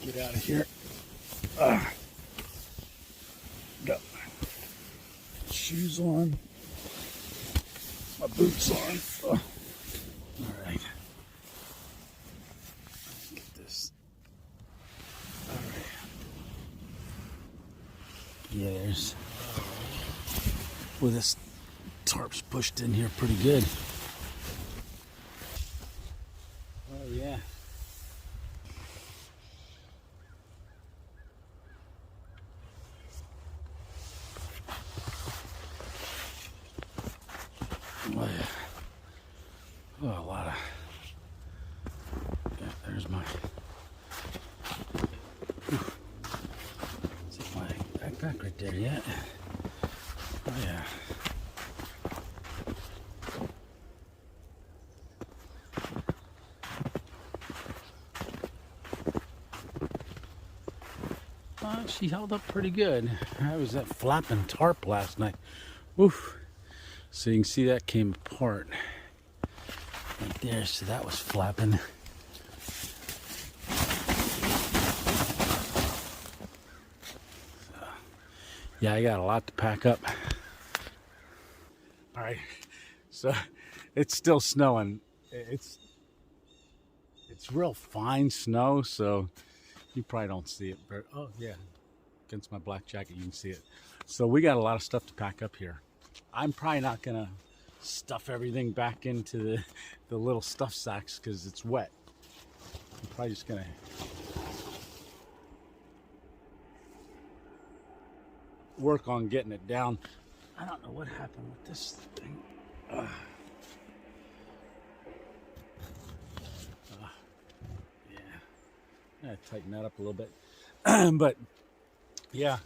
[SPEAKER 1] Get out of here. Got my shoes on. My boots on. All right. Get this. All right. Yeah, there's. Well, this tarp's pushed in here pretty good. Oh yeah. Oh yeah. Oh, a lot of. Yeah, there's my. Is my backpack right there yet? Oh yeah. She held up pretty good. I was that flapping tarp last night. Oof. So you can see that came apart right there. So that was flapping. So, yeah, I got a lot to pack up. All right. So it's still snowing. It's real fine snow, so you probably don't see it very. Oh yeah. Against my black jacket, you can see it. So we got a lot of stuff to pack up here. I'm probably not gonna stuff everything back into the little stuff sacks because it's wet. I'm probably just gonna work on getting it down. I don't know what happened with this thing. tighten that up a little bit. But yeah,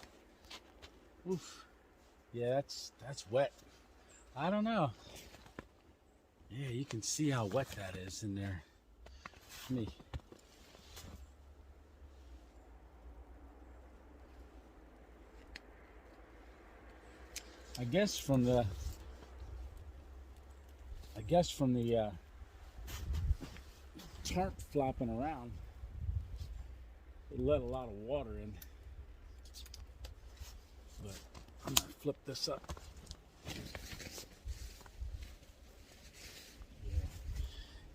[SPEAKER 1] oof. Yeah, that's wet. I don't know. Yeah, you can see how wet that is in there. Me. I guess from the tarp flopping around, it let a lot of water in. But I'm gonna flip this up.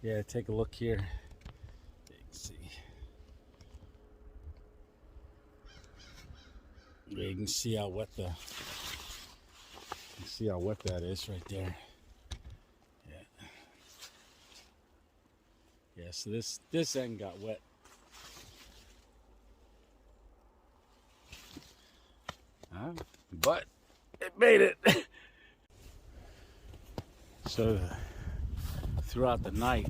[SPEAKER 1] Yeah, take a look here. You can see. Yeah, you can see how wet that is right there. Yeah. Yeah, so this end got wet. But it made it. So throughout the night,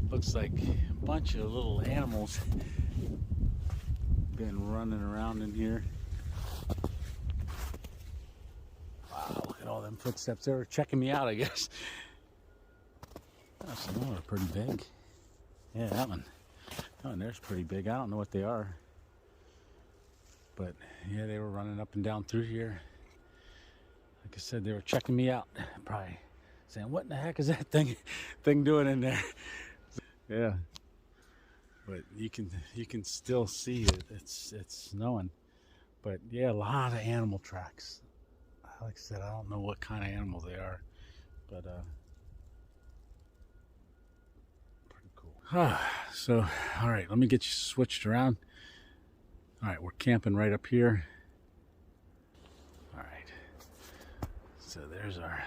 [SPEAKER 1] looks like a bunch of little animals been running around in here. Wow, look at all them footsteps. They were checking me out, I guess. Oh, some more are pretty big. Yeah, that one there's pretty big. I don't know what they are. But yeah, they were running up and down through here. Like I said, they were checking me out. Probably saying, what in the heck is that thing doing in there? Yeah. But you can still see it. It's snowing. But yeah, a lot of animal tracks. Like I said, I don't know what kind of animals they are. But pretty cool. So, all right, let me get you switched around. All right, we're camping right up here. All right, so there's our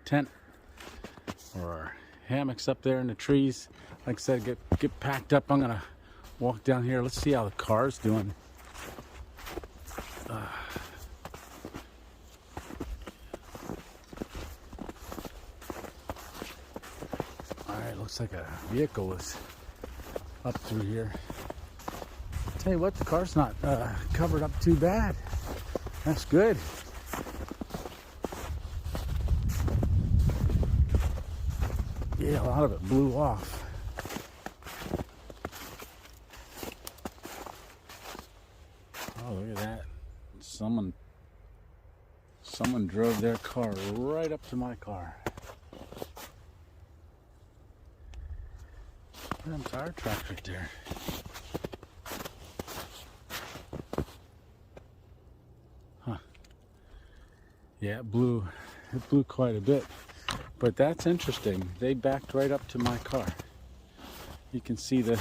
[SPEAKER 1] tent or our hammocks up there in the trees. Like I said, get packed up. I'm gonna walk down here. Let's see how the car's doing. All right, looks like a vehicle was up through here. Tell you what, the car's not covered up too bad. That's good. Yeah, a lot of it blew off. Oh, look at that. Someone drove their car right up to my car. Look at them tire tracks right there. Yeah, it blew quite a bit, but that's interesting. They backed right up to my car. You can see the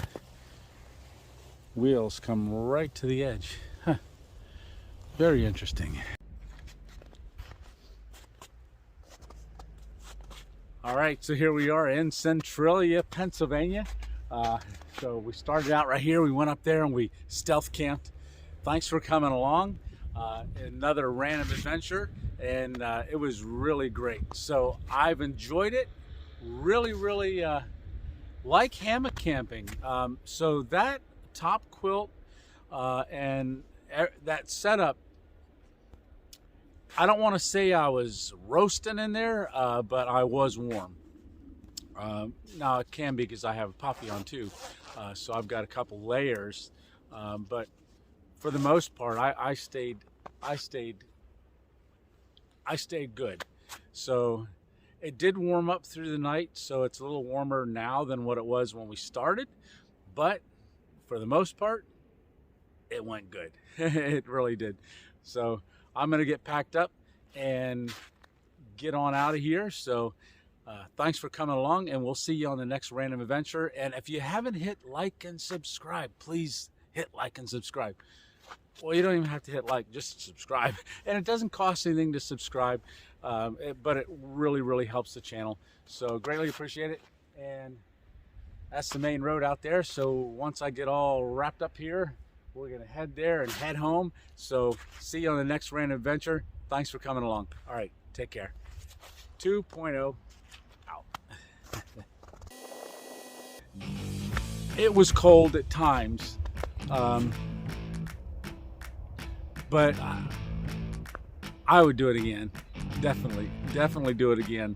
[SPEAKER 1] wheels come right to the edge. Huh. Very interesting. All right, so here we are in Centralia, Pennsylvania. So we started out right here. We went up there and we stealth camped. Thanks for coming along. Another random adventure, and it was really great. So I've enjoyed it. Really like hammock camping. So that top quilt and that setup, I don't want to say I was roasting in there, but I was warm. Now it can be because I have a puppy on too, so I've got a couple layers, but for the most part, I stayed good. So it did warm up through the night, so it's a little warmer now than what it was when we started, but for the most part, it went good. It really did. So I'm gonna get packed up and get on out of here. So thanks for coming along, and we'll see you on the next random adventure. And if you haven't hit like and subscribe, please hit like and subscribe. Well, you don't even have to hit like, just subscribe. And it doesn't cost anything to subscribe, but it really helps the channel. So greatly appreciate it. And that's the main road out there. So once I get all wrapped up here, we're gonna head there and head home. So see you on the next random adventure. Thanks for coming along. All right, take care. 2.0 out. It was cold at times, But I would do it again. Definitely do it again.